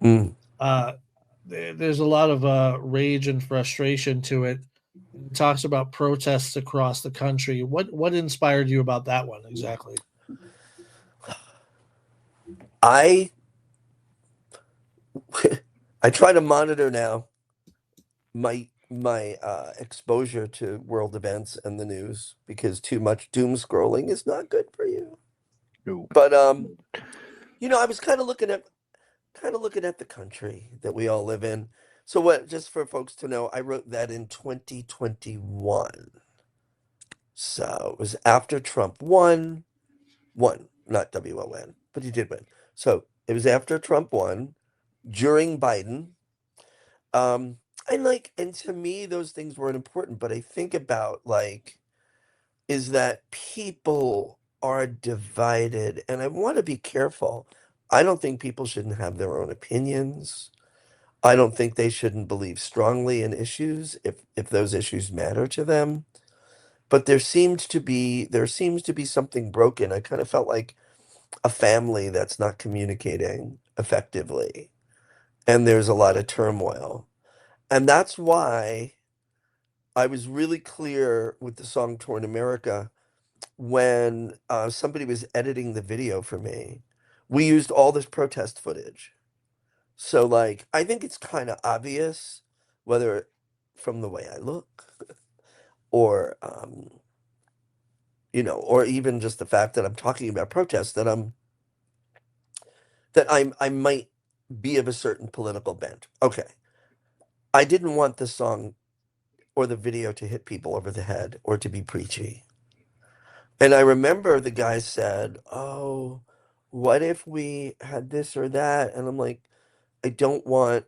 There's a lot of rage and frustration to it. It talks about protests across the country. What inspired you about that one exactly? I try to monitor now my exposure to world events and the news, because too much doom scrolling is not good for you. No. But I was kind of looking at the country that we all live in. So what, just for folks to know, I wrote that in 2021. So it was after Trump won, not WON, but he did win. So it was after Trump won, during Biden. And to me, those things weren't important, but I think about is that people are divided, and I want to be careful. I don't think people shouldn't have their own opinions. I don't think they shouldn't believe strongly in issues if those issues matter to them. But there seems to be something broken. I kind of felt like a family that's not communicating effectively, and there's a lot of turmoil. And that's why I was really clear with the song Torn America when somebody was editing the video for me. We used all this protest footage. So, like, I think it's kind of obvious, whether from the way I look or, or even just the fact that I'm talking about protests, I might be of a certain political bent. Okay. I didn't want the song or the video to hit people over the head or to be preachy. And I remember the guy said, "Oh, what if we had this or that?" And I'm like, I don't want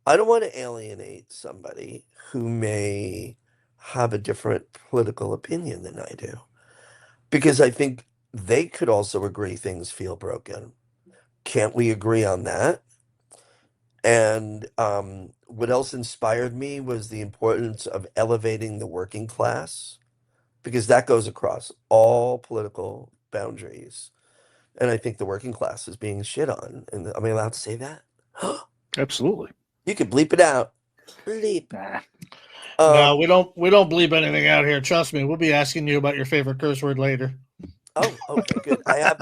to alienate somebody who may have a different political opinion than I do, because I think they could also agree things feel broken. Can't we agree on that? And what else inspired me was the importance of elevating the working class, because that goes across all political boundaries. And I think the working class is being shit on. And am I allowed to say that? Absolutely. You can bleep it out. Bleep. Nah. No, we don't bleep anything out here. Trust me, we'll be asking you about your favorite curse word later. Oh, okay, good. I have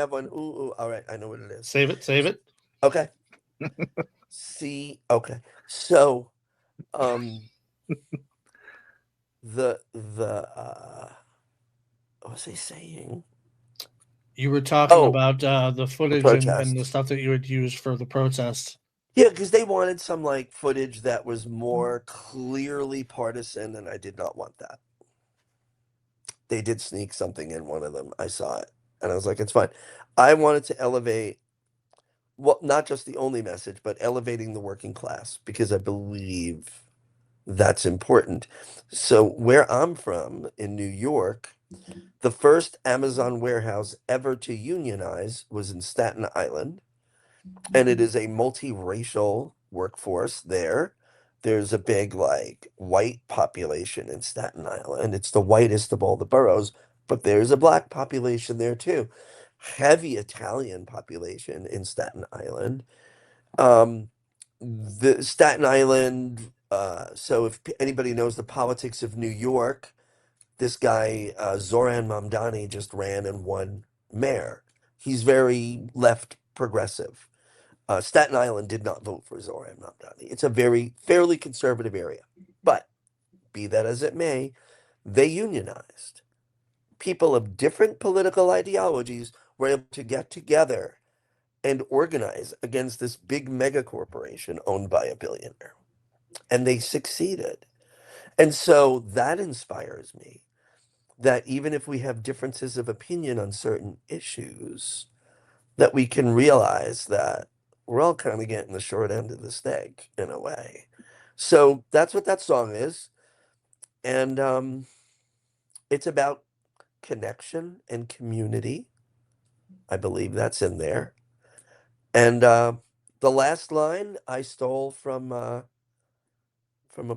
one. Ooh, all right. I know what it is. Save it. Okay. See, okay. So, what was I saying? You were talking about the footage and the protest. stuff that you would use for the protest. Yeah, because they wanted some like footage that was more clearly partisan, and I did not want that. They did sneak something in one of them. I saw it, and I was like, it's fine. I wanted to elevate, well, not just the only message, but elevating the working class, because I believe that's important. So where I'm from in New York, the first Amazon warehouse ever to unionize was in Staten Island, and it is a multiracial workforce there. There's a big, like, white population in Staten Island. It's the whitest of all the boroughs, but there's a black population there too. Heavy Italian population in Staten Island. The Staten Island, so if anybody knows the politics of New York, this guy, Zoran Mamdani, just ran and won mayor. He's very left progressive. Staten Island did not vote for Zoran Mamdani. It's a fairly conservative area. But be that as it may, they unionized. People of different political ideologies were able to get together and organize against this big mega corporation owned by a billionaire. And they succeeded. And so that inspires me, that even if we have differences of opinion on certain issues, that we can realize that we're all kind of getting the short end of the stick in a way. So that's what that song is. And it's about connection and community. I believe that's in there. And the last line I stole from a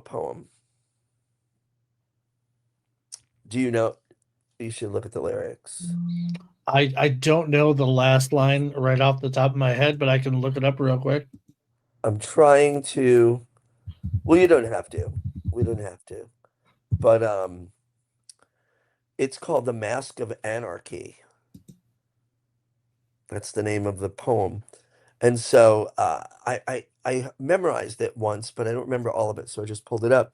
poem. Do you know? You should look at the lyrics. I don't know the last line right off the top of my head, but I can look it up real quick. I'm trying to. Well, you don't have to. We don't have to. But it's called The Mask of Anarchy. That's the name of the poem. And so I memorized it once, but I don't remember all of it, so I just pulled it up.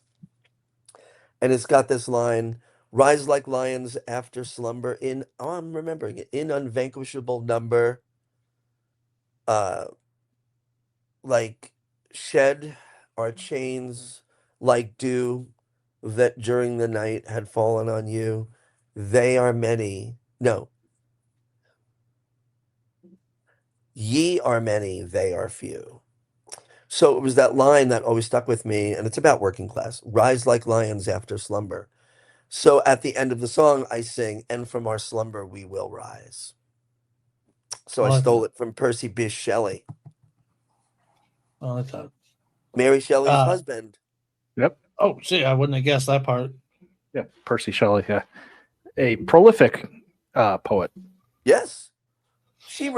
And it's got this line: rise like lions after slumber I'm remembering it, in unvanquishable number, like shed our chains like dew that during the night had fallen on you. They are many. No. Ye are many, they are few. So it was that line that always stuck with me, and it's about working class. Rise like lions after slumber. So at the end of the song, I sing, and from our slumber we will rise. So I Oh, stole it from Percy Bysshe Shelley, Oh, I thought. Mary Shelley's Uh, husband. Yep. Oh, see, I wouldn't have guessed that part. Yeah. Percy Shelley. Yeah. A prolific poet. Yes. She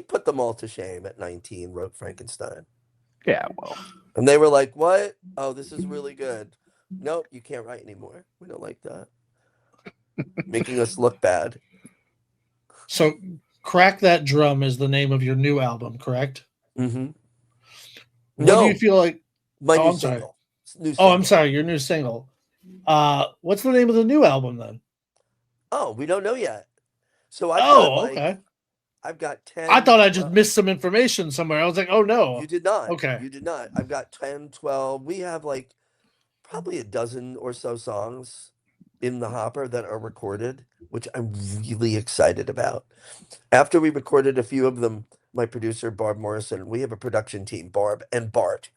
put them all to shame at 19, wrote Frankenstein. Yeah. Well. And they were like, what? Oh, this is really good. Nope, you can't write anymore. We don't like that. Making us look bad. So, Crack That Drum is the name of your new album, correct? Mm-hmm. What do No, you feel like? my Oh, new I'm sorry. single. New Oh, I'm single. sorry, your new single. What's the name of the new album then? Oh, we don't know yet. So I've got Okay. I've got 10. I thought I just missed some information somewhere. I was like, oh no. You did not. Okay. You did not. I've got 10, 12. We have like probably a dozen or so songs in the hopper that are recorded, which I'm really excited about. After we recorded a few of them, my producer, Barb Morrison, we have a production team, Barb and Bart.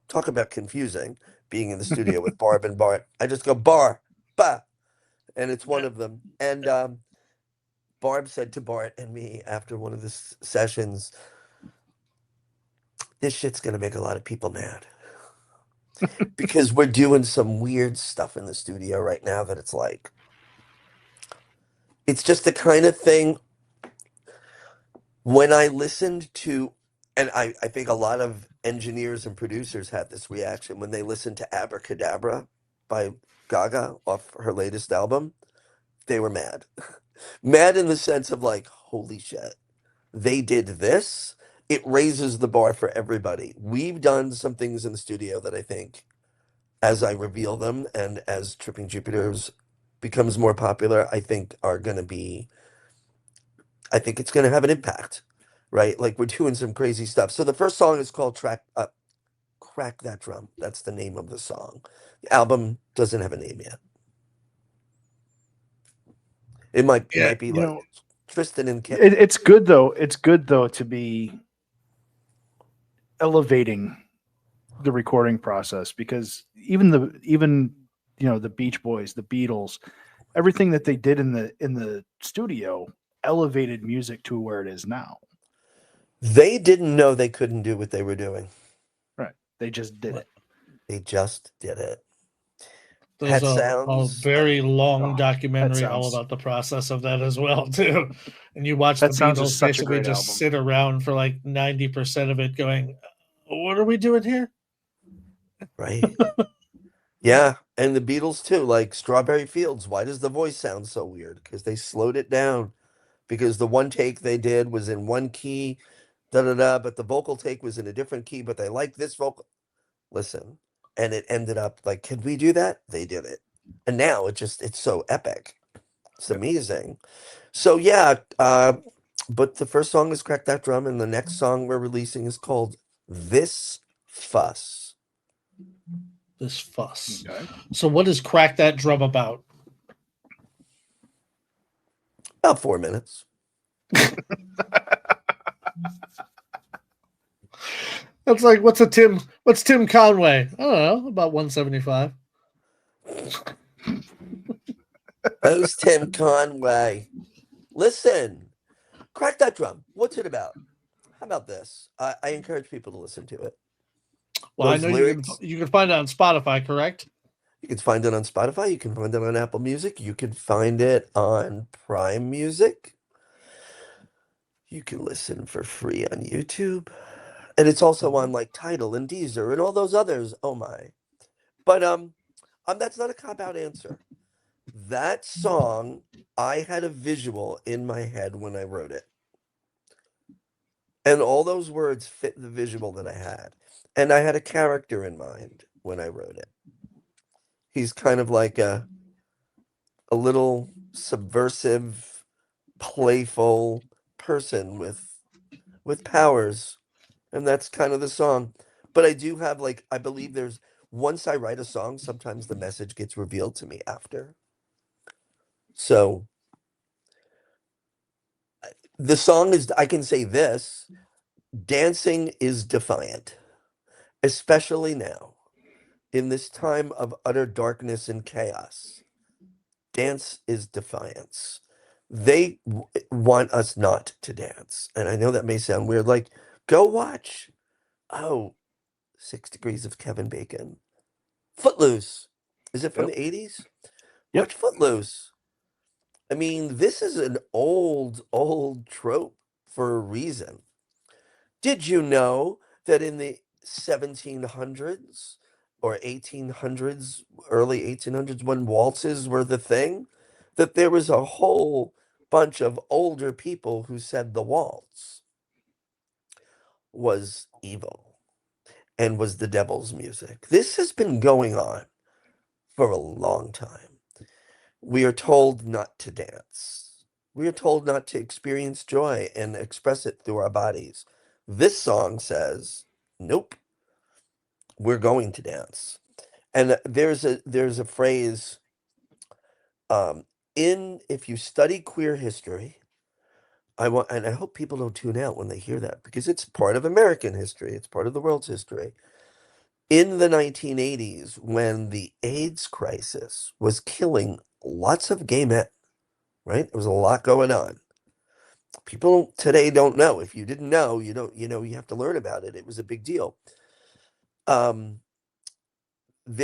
Talk about confusing being in the studio with Barb and Bart. I just go, Bar, ba, and it's one of them. And Barb said to Bart and me after one of the sessions, this shit's going to make a lot of people mad. Because we're doing some weird stuff in the studio right now that it's like, it's just the kind of thing when I listened to, and I think a lot of engineers and producers had this reaction when they listened to Abracadabra by Gaga off her latest album, they were mad. Mad in the sense of like, holy shit, they did this. It raises the bar for everybody. We've done some things in the studio that I think, as I reveal them and as Tripping Jupiters becomes more popular, I think are going to be, I think it's going to have an impact, right? Like we're doing some crazy stuff. So the first song is called Crack That Drum. That's the name of the song. The album doesn't have a name yet. It might be like Tristan and Kim. It's good though. It's good though to be elevating the recording process, because even the Beach Boys, the Beatles, everything that they did in the studio elevated music to where it is now. They didn't know they couldn't do what they were doing. Right. They just did it. They just did it. There's a Sounds. very long Pet documentary all Sounds. about the process of that as well, too. And you watch the Pet Sounds is Beatles such a basically great just album. sit around for like 90% of it going, what are we doing here? Right. Yeah. And the Beatles too, like Strawberry Fields. Why does the voice sound so weird? Because they slowed it down. Because the one take they did was in one key, but the vocal take was in a different key, but they liked this vocal. Listen. And it ended up like, could we do that? They did it. And now it's so epic. It's amazing. So yeah, but the first song is Crack That Drum, and the next song we're releasing is called This Fuss. This fuss. Okay. So what is Crack That Drum about? About 4 minutes. That's like, what's Tim Conway? I don't know, about 175. Who's Tim Conway? Listen, Crack That Drum. What's it about? How about this? I encourage people to listen to it. Well, Those I know lyrics- you can find it on Spotify, correct? You can find it on Spotify. You can find it on Apple Music. You can find it on Prime Music. You can listen for free on YouTube. And it's also on like Tidal and Deezer and all those others. Oh my. But that's not a cop-out answer. That song, I had a visual in my head when I wrote it. And all those words fit the visual that I had. And I had a character in mind when I wrote it. He's kind of like a little subversive, playful person with powers. And that's kind of the song. But I do have I believe there's, once I write a song, sometimes the message gets revealed to me after. So the song is, I can say this, dancing is defiant, especially now in this time of utter darkness and chaos. Dance is defiance. they want us not to dance. And I know that may sound weird. Like, go watch, 6 Degrees of Kevin Bacon. Footloose. Is it from Yep. the 80s? Yep. Watch Footloose. I mean, this is an old trope for a reason. Did you know that in the 1700s or 1800s, early 1800s, when waltzes were the thing, that there was a whole bunch of older people who said the waltz was evil and was the devil's music? This has been going on for a long time. We are told not to dance. We are told not to experience joy and express it through our bodies. This song says, nope, we're going to dance. And there's a phrase, if you study queer history, and I hope people don't tune out when they hear that, because it's part of American history, it's part of the world's history. In the 1980s, when the AIDS crisis was killing lots of gay men, right? There was a lot going on. People today don't know. If you didn't know, you don't, you have to learn about it. It was a big deal. There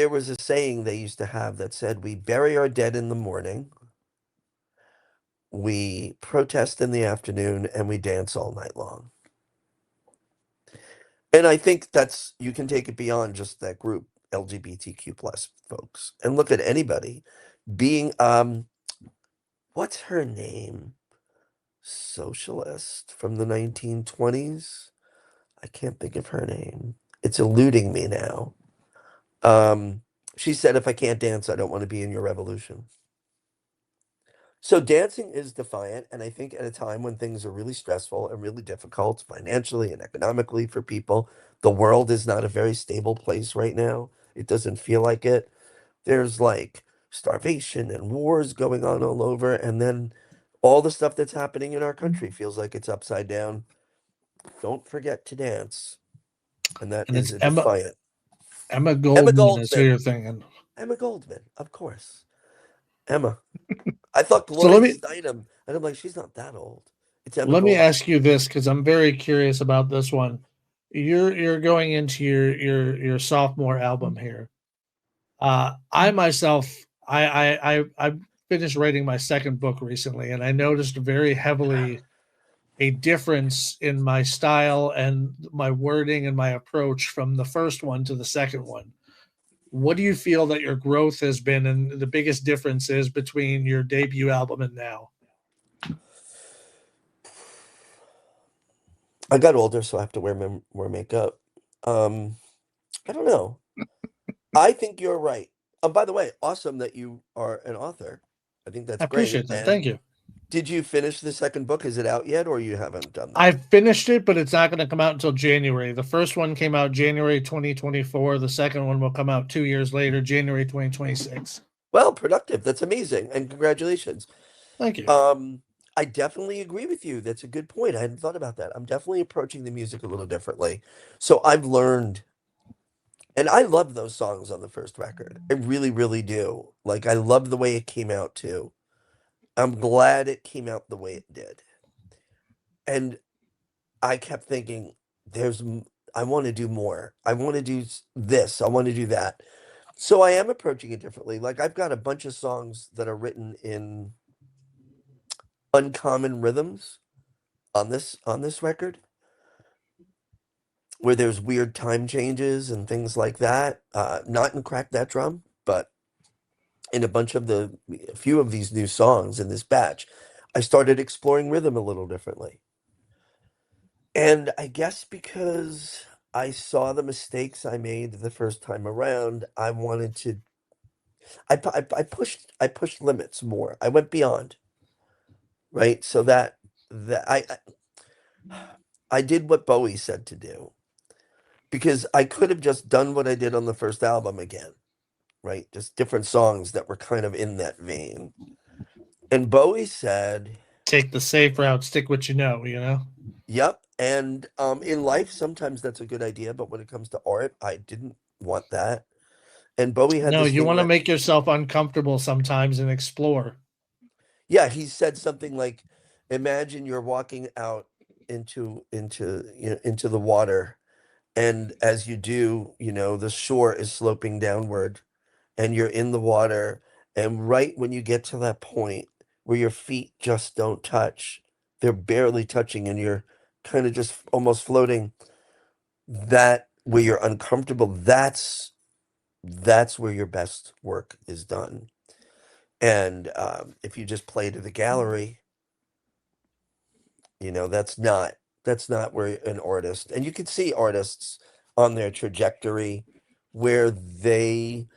was a saying they used to have that said, we bury our dead in the morning, we protest in the afternoon, and we dance all night long. And I think you can take it beyond just that group, LGBTQ plus folks, and look at anybody being, what's her name? Socialist from the 1920s. I can't think of her name. It's eluding me now. She said, if I can't dance, I don't want to be in your revolution. So dancing is defiant, and I think at a time when things are really stressful and really difficult financially and economically for people, the world is not a very stable place right now. It doesn't feel like it. There's like starvation and wars going on all over, and then all the stuff that's happening in our country feels like it's upside down. Don't forget to dance. And that And is it's a defiant. Emma Goldman is who you're thinking. Emma Goldman, of course. Emma. I thought So Gloria Steinem, and I'm like, she's not that old. It's Emma let me Goldman. ask you this, because I'm very curious about this one. You're going into your sophomore album here. I myself, I finished writing my second book recently, and I noticed very heavily a difference in my style and my wording and my approach from the first one to the second one. What do you feel that your growth has been, and the biggest difference is between your debut album and now? I got older, so I have to wear makeup. I don't know. I think you're right. By the way, awesome that you are an author. I think that's I great. appreciate that. And Thank you. did you finish the second book? Is it out yet, or you haven't done that? I've finished it, but it's not going to come out until January. The first one came out January 2024. The second one will come out 2 years later, January 2026. Well, productive. That's amazing, and congratulations. Thank you. I definitely agree with you. That's a good point. I hadn't thought about that. I'm definitely approaching the music a little differently. So I've learned, and I love those songs on the first record. I really, really do. Like, I love the way it came out too. I'm glad it came out the way it did. And I kept thinking, I want to do more. I want to do this. I want to do that. So I am approaching it differently. Like, I've got a bunch of songs that are written in uncommon rhythms on this record, where there's weird time changes and things like that. Not in Crack That Drum, but in a few of these new songs in this batch, I started exploring rhythm a little differently. And I guess because I saw the mistakes I made the first time around, I wanted to. I pushed limits more. I went beyond. Right, so that I did what Bowie said to do, because I could have just done what I did on the first album again, right? Just different songs that were kind of in that vein. And Bowie said, take the safe route, stick what you know. Yep. And in life, sometimes that's a good idea, but when it comes to art, I didn't want that. And Bowie had No, this you thing want to that, make yourself uncomfortable sometimes and explore. Yeah, he said something like, imagine you're walking out into the water, and as you do, the shore is sloping downward, and you're in the water, and right when you get to that point where your feet just don't touch, they're barely touching, and you're kind of just almost floating, that where you're uncomfortable, that's where your best work is done. And if you just play to the gallery, that's not where an artist, and you can see artists on their trajectory where they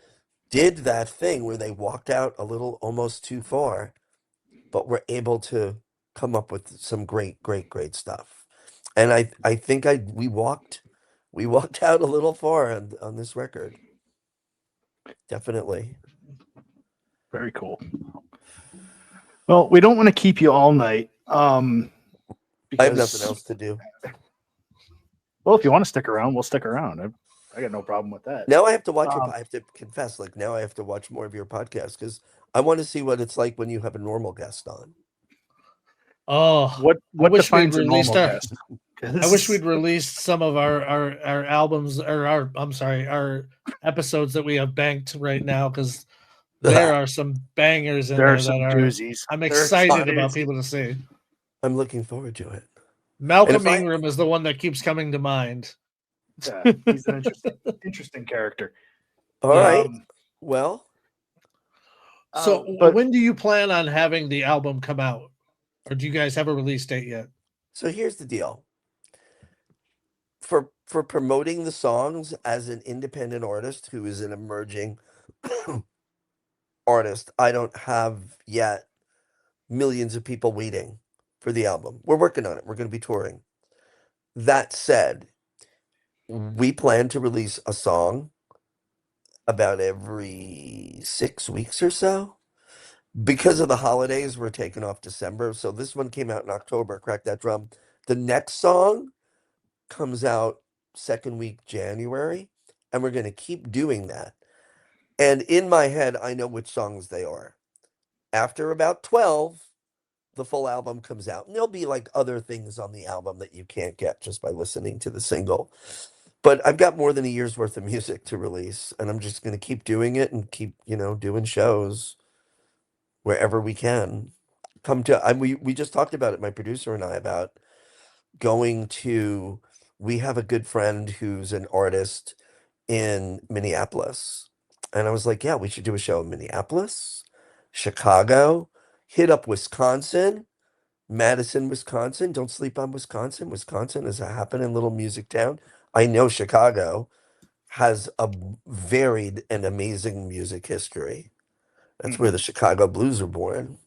did that thing where they walked out a little almost too far, but were able to come up with some great, great, great stuff. And I think we walked out a little far on this record. Definitely. Very cool. Well, we don't want to keep you all night. I have nothing Because, else to do. well, if you want to stick around, we'll stick around. I got no problem with that. Now I have to watch Um, I have to confess, like now I have to watch more of your podcast because I want to see what it's like when you have a normal guest on. Oh, What wish we'd defines a released normal our- guest? I wish we'd released some of our albums or our episodes that we have banked right now, because there are some bangers in There there are some that are. doozies. I'm There are excited about doozies. people to see. I'm looking forward to it. Malcolm if I- Ingram is the one that keeps coming to mind. Yeah, he's an interesting character. All right. Um, Well, So but- when do you plan on having the album come out? Or do you guys have a release date yet? so here's the deal. For promoting the songs as an independent artist who is an emerging artist, I don't have yet millions of people waiting for the album. We're working on it. We're going to be touring. That said, we plan to release a song about every 6 weeks or so. Because of the holidays, we're taking off December. So this one came out in October, Crack That Drum. The next song comes out second week January, and we're going to keep doing that. And in my head, I know which songs they are. After about 12, the full album comes out. And there'll be like other things on the album that you can't get just by listening to the single. But I've got more than a year's worth of music to release, and I'm just going to keep doing it and keep, doing shows wherever we can. We just talked about it, my producer and I, about going to, we have a good friend who's an artist in Minneapolis. And I was like, yeah, we should do a show in Minneapolis, Chicago, hit up Wisconsin, Madison, Wisconsin. Don't sleep on Wisconsin. Wisconsin is a happening little music town. I know Chicago has a varied and amazing music history. That's where the Chicago Blues are born.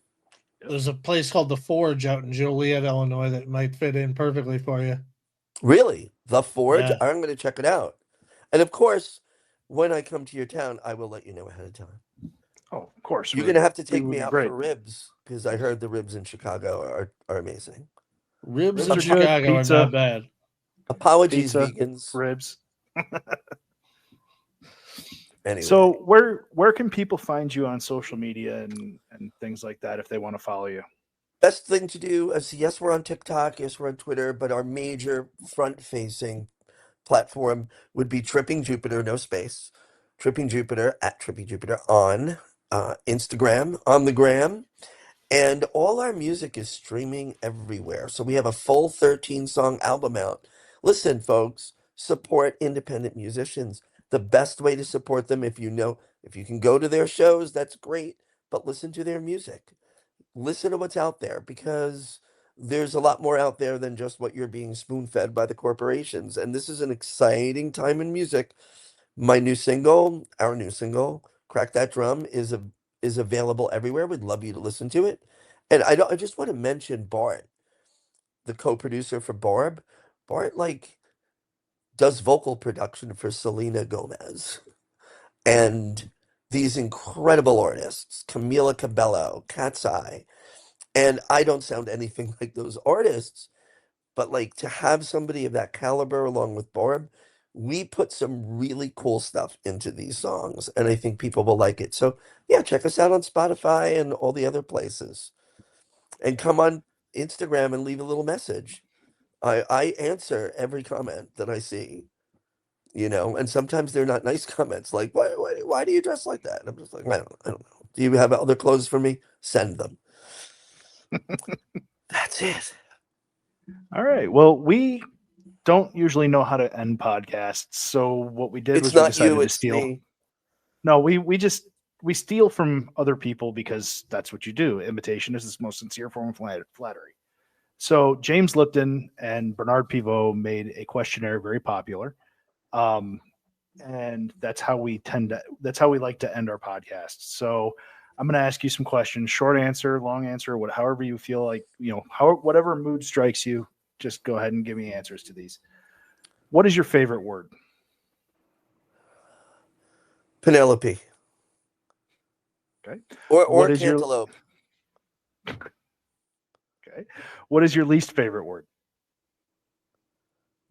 There's a place called The Forge out in Joliet, Illinois that might fit in perfectly for you. Really? The Forge? Yeah. I'm going to check it out. And of course, when I come to your town, I will let you know ahead of time. Oh, of course. You're going to have to take would me be out great. for ribs, because I heard the ribs in Chicago are amazing. Ribs in Ribs are good, Chicago are pizza. not bad. Apologies, Pizza, vegans. ribs. Anyway, So where can people find you on social media and things like that if they want to follow you? best thing to do is, yes, we're on TikTok, yes, we're on Twitter, but our major front-facing platform would be Tripping Jupiter, no space. Tripping Jupiter at Tripping Jupiter on Instagram, on the gram. And all our music is streaming everywhere. So we have a full 13-song album out. Listen, folks, support independent musicians. The best way to support them, if you can go to their shows, that's great, but listen to their music. Listen to what's out there, because there's a lot more out there than just what you're being spoon-fed by the corporations. And this is an exciting time in music. Our new single, Crack That Drum, is available everywhere. We'd love you to listen to it. And I just want to mention Bart, the co-producer for Barb. Bart does vocal production for Selena Gomez. And these incredible artists, Camila Cabello, Cat's Eye. And I don't sound anything like those artists, but to have somebody of that caliber along with Barb, we put some really cool stuff into these songs, and I think people will like it. So yeah, check us out on Spotify and all the other places. and come on Instagram and leave a little message. I answer every comment that I see, and sometimes they're not nice comments like, why do you dress like that? And I'm just like, I don't know. Do you have other clothes for me? Send them. That's it. All right. Well, we don't usually know how to end podcasts, so what we did It's was we not decided you, to it's steal. me. No, we steal from other people because that's what you do. Imitation is the most sincere form of flattery. So James Lipton and Bernard Pivot made a questionnaire very popular, and that's how we like to end our podcasts. So I'm going to ask you some questions: short answer, long answer, however you feel like, whatever mood strikes you. Just go ahead and give me answers to these. What is your favorite word? Penelope. Okay. Or What is your cantaloupe. Okay. What is your least favorite word?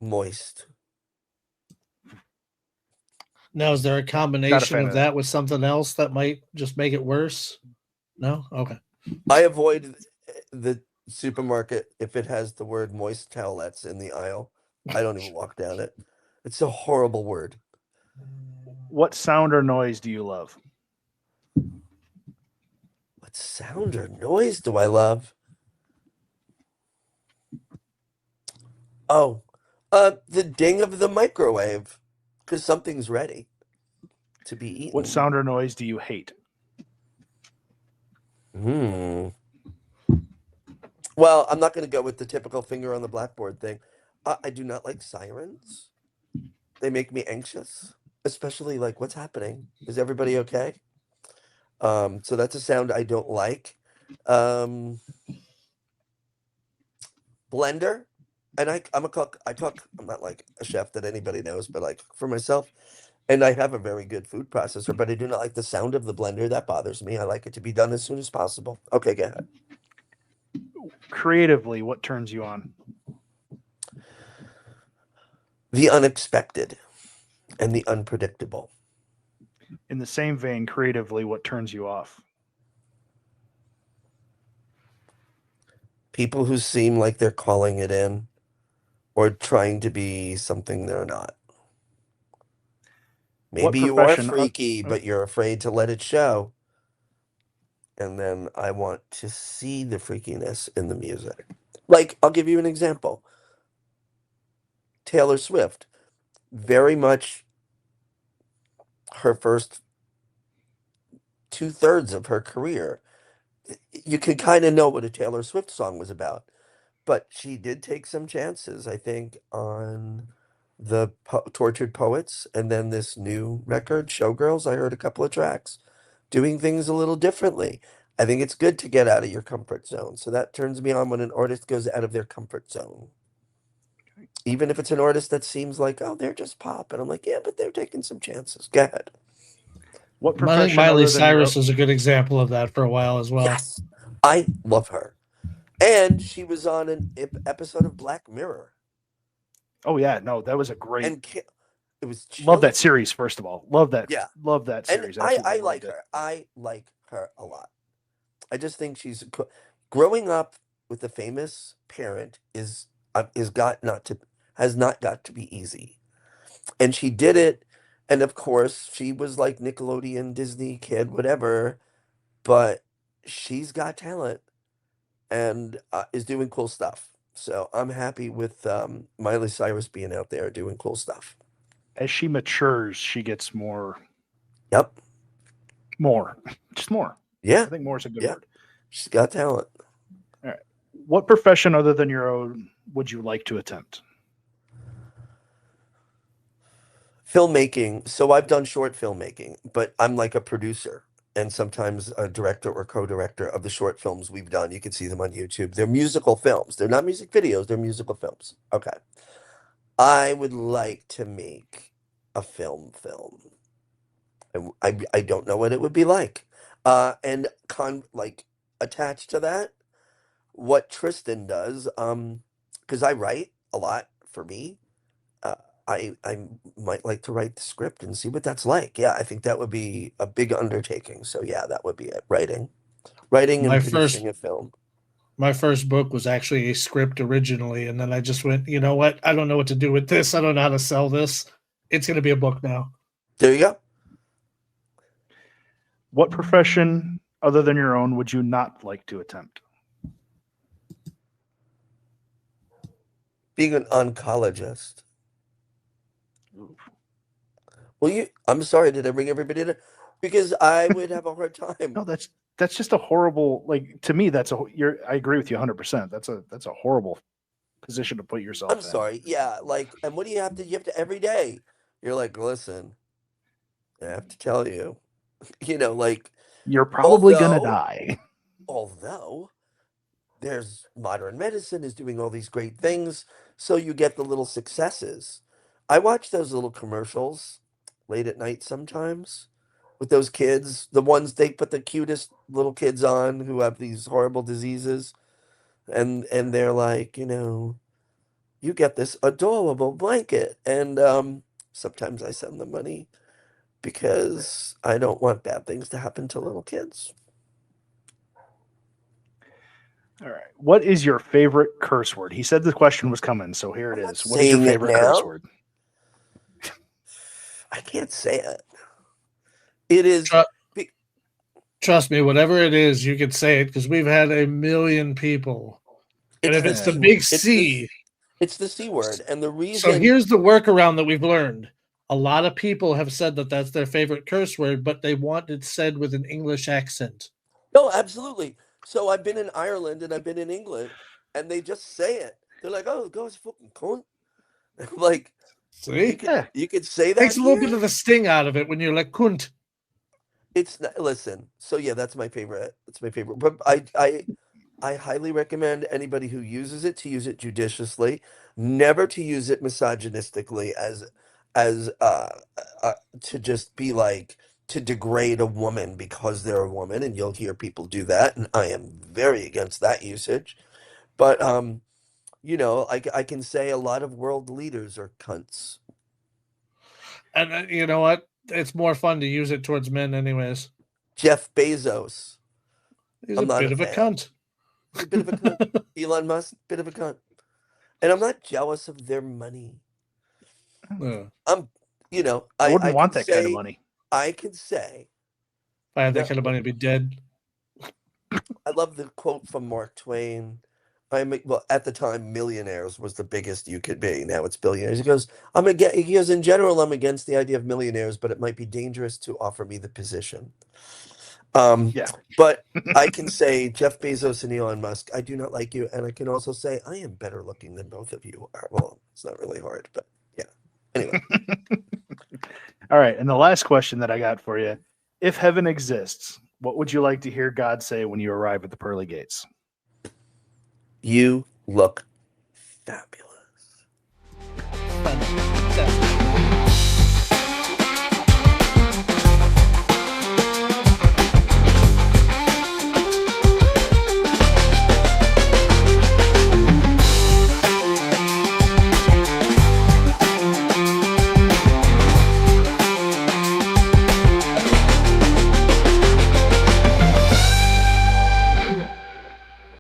Moist. Now, is there a combination fan of of that with something else that might just make it worse? No? Okay. I avoid the supermarket if it has the word moist towelettes in the aisle. I don't even walk down it. It's a horrible word. What sound or noise do you love? What sound or noise do I love? Oh, the ding of the microwave, because something's ready to be eaten. What sound or noise do you hate? Well, I'm not going to go with the typical finger on the blackboard thing. I do not like sirens. They make me anxious, especially like, what's happening? Is everybody okay? So that's a sound I don't like. Blender, and I'm a cook. I cook. I'm not like a chef that anybody knows, but I cook for myself. And I have a very good food processor, but I do not like the sound of the blender. That bothers me. I like it to be done as soon as possible. Okay, go ahead. Creatively, what turns you on? The unexpected and the unpredictable. In the same vein, creatively, what turns you off? People who seem like they're calling it in or trying to be something they're not. Maybe you are freaky, but you're afraid to let it show. And then I want to see the freakiness in the music. Like, I'll give you an example. Taylor Swift, very much her first 2/3 of her career. You could kind of know what a Taylor Swift song was about. But she did take some chances, I think, on the Tortured Poets, and then this new record, Showgirls. I heard a couple of tracks, doing things a little differently. I think it's good to get out of your comfort zone. So that turns me on when an artist goes out of their comfort zone. Okay. Even if it's an artist that seems like, oh, they're just pop. And I'm like, yeah, but they're taking some chances. Go ahead. What I profession think Miley other than Cyrus is a good example of that for a while as well. Yes, I love her. And she was on an episode of Black Mirror. Oh yeah, no, that was a great. And it was love that series. First of all, love that. Yeah, love that series. And I like her. I like her a lot. I just think she's growing up with a famous parent has not got to be easy, and she did it. And of course, she was like Nickelodeon, Disney kid, whatever. But she's got talent and is doing cool stuff. So I'm happy with Miley Cyrus being out there doing cool stuff. As she matures, she gets more. Yep. More. Just more. Yeah. I think more is a good word. She's got talent. All right. What profession other than your own would you like to attempt? Filmmaking. So I've done short filmmaking, but I'm like a producer and sometimes a director or co-director of the short films we've done. You can see them on YouTube. They're musical films. They're not music videos. They're musical films. Okay. I would like to make a film. I don't know what it would be like. And attached to that, what Tristan does, because I write a lot for me. I might like to write the script and see what that's like. Yeah, I think that would be a big undertaking. So yeah, that would be it. Writing and producing a film. My first book was actually a script originally, and then I just went, you know what? I don't know what to do with this. I don't know how to sell this. It's going to be a book now. There you go. What profession other than your own would you not like to attempt? Being an oncologist. Well, I'm sorry, did I bring everybody to? Because I would have a hard time. No, that's just a horrible, like, to me, I agree with you 100%. That's a horrible position to put yourself in. I'm sorry. Yeah, like, and what do you have to every day? You're like, listen, I have to tell you, like, You're probably gonna although- die. although there's modern medicine is doing all these great things, so you get the little successes. I watch those little commercials late at night sometimes with those kids, the ones they put the cutest little kids on who have these horrible diseases, and they're like, you get this adorable blanket, and sometimes I send them money because I don't want bad things to happen to little kids. All right. What is your favorite curse word? He said the question was coming, so here it I'm not is. What is your saying it favorite curse now. word? I can't say it. It is. Trust me, whatever it is, you can say it because we've had a million people. And if it's the big C, it's the C word. And the reason. So here's the workaround that we've learned. A lot of people have said that that's their favorite curse word, but they want it said with an English accent. No, absolutely. So I've been in Ireland and I've been in England, and they just say it. They're like, "Oh, go fucking cunt." I'm like, see, you could say that. Takes a little bit of the sting out of it when you're like cunt. It's not, listen. So yeah, that's my favorite. It's my favorite. But I highly recommend anybody who uses it to use it judiciously, never to use it misogynistically as to just be like to degrade a woman because they're a woman, and you'll hear people do that, and I am very against that usage. But I can say a lot of world leaders are cunts. And you know what? It's more fun to use it towards men, anyways. Jeff Bezos. He's a bit of a cunt. He's a bit of a cunt. Elon Musk, bit of a cunt. And I'm not jealous of their money. I wouldn't want that kind of money. I can say. If I had that kind of money, I'd be dead. I love the quote from Mark Twain. At the time, millionaires was the biggest you could be. Now it's billionaires. He goes, in general, I'm against the idea of millionaires, but it might be dangerous to offer me the position. Yeah. But I can say Jeff Bezos and Elon Musk, I do not like you. And I can also say I am better looking than both of you are. Well, it's not really hard, but yeah. Anyway. All right. And the last question that I got for you, if heaven exists, what would you like to hear God say when you arrive at the pearly gates? You look fabulous. Fantastic.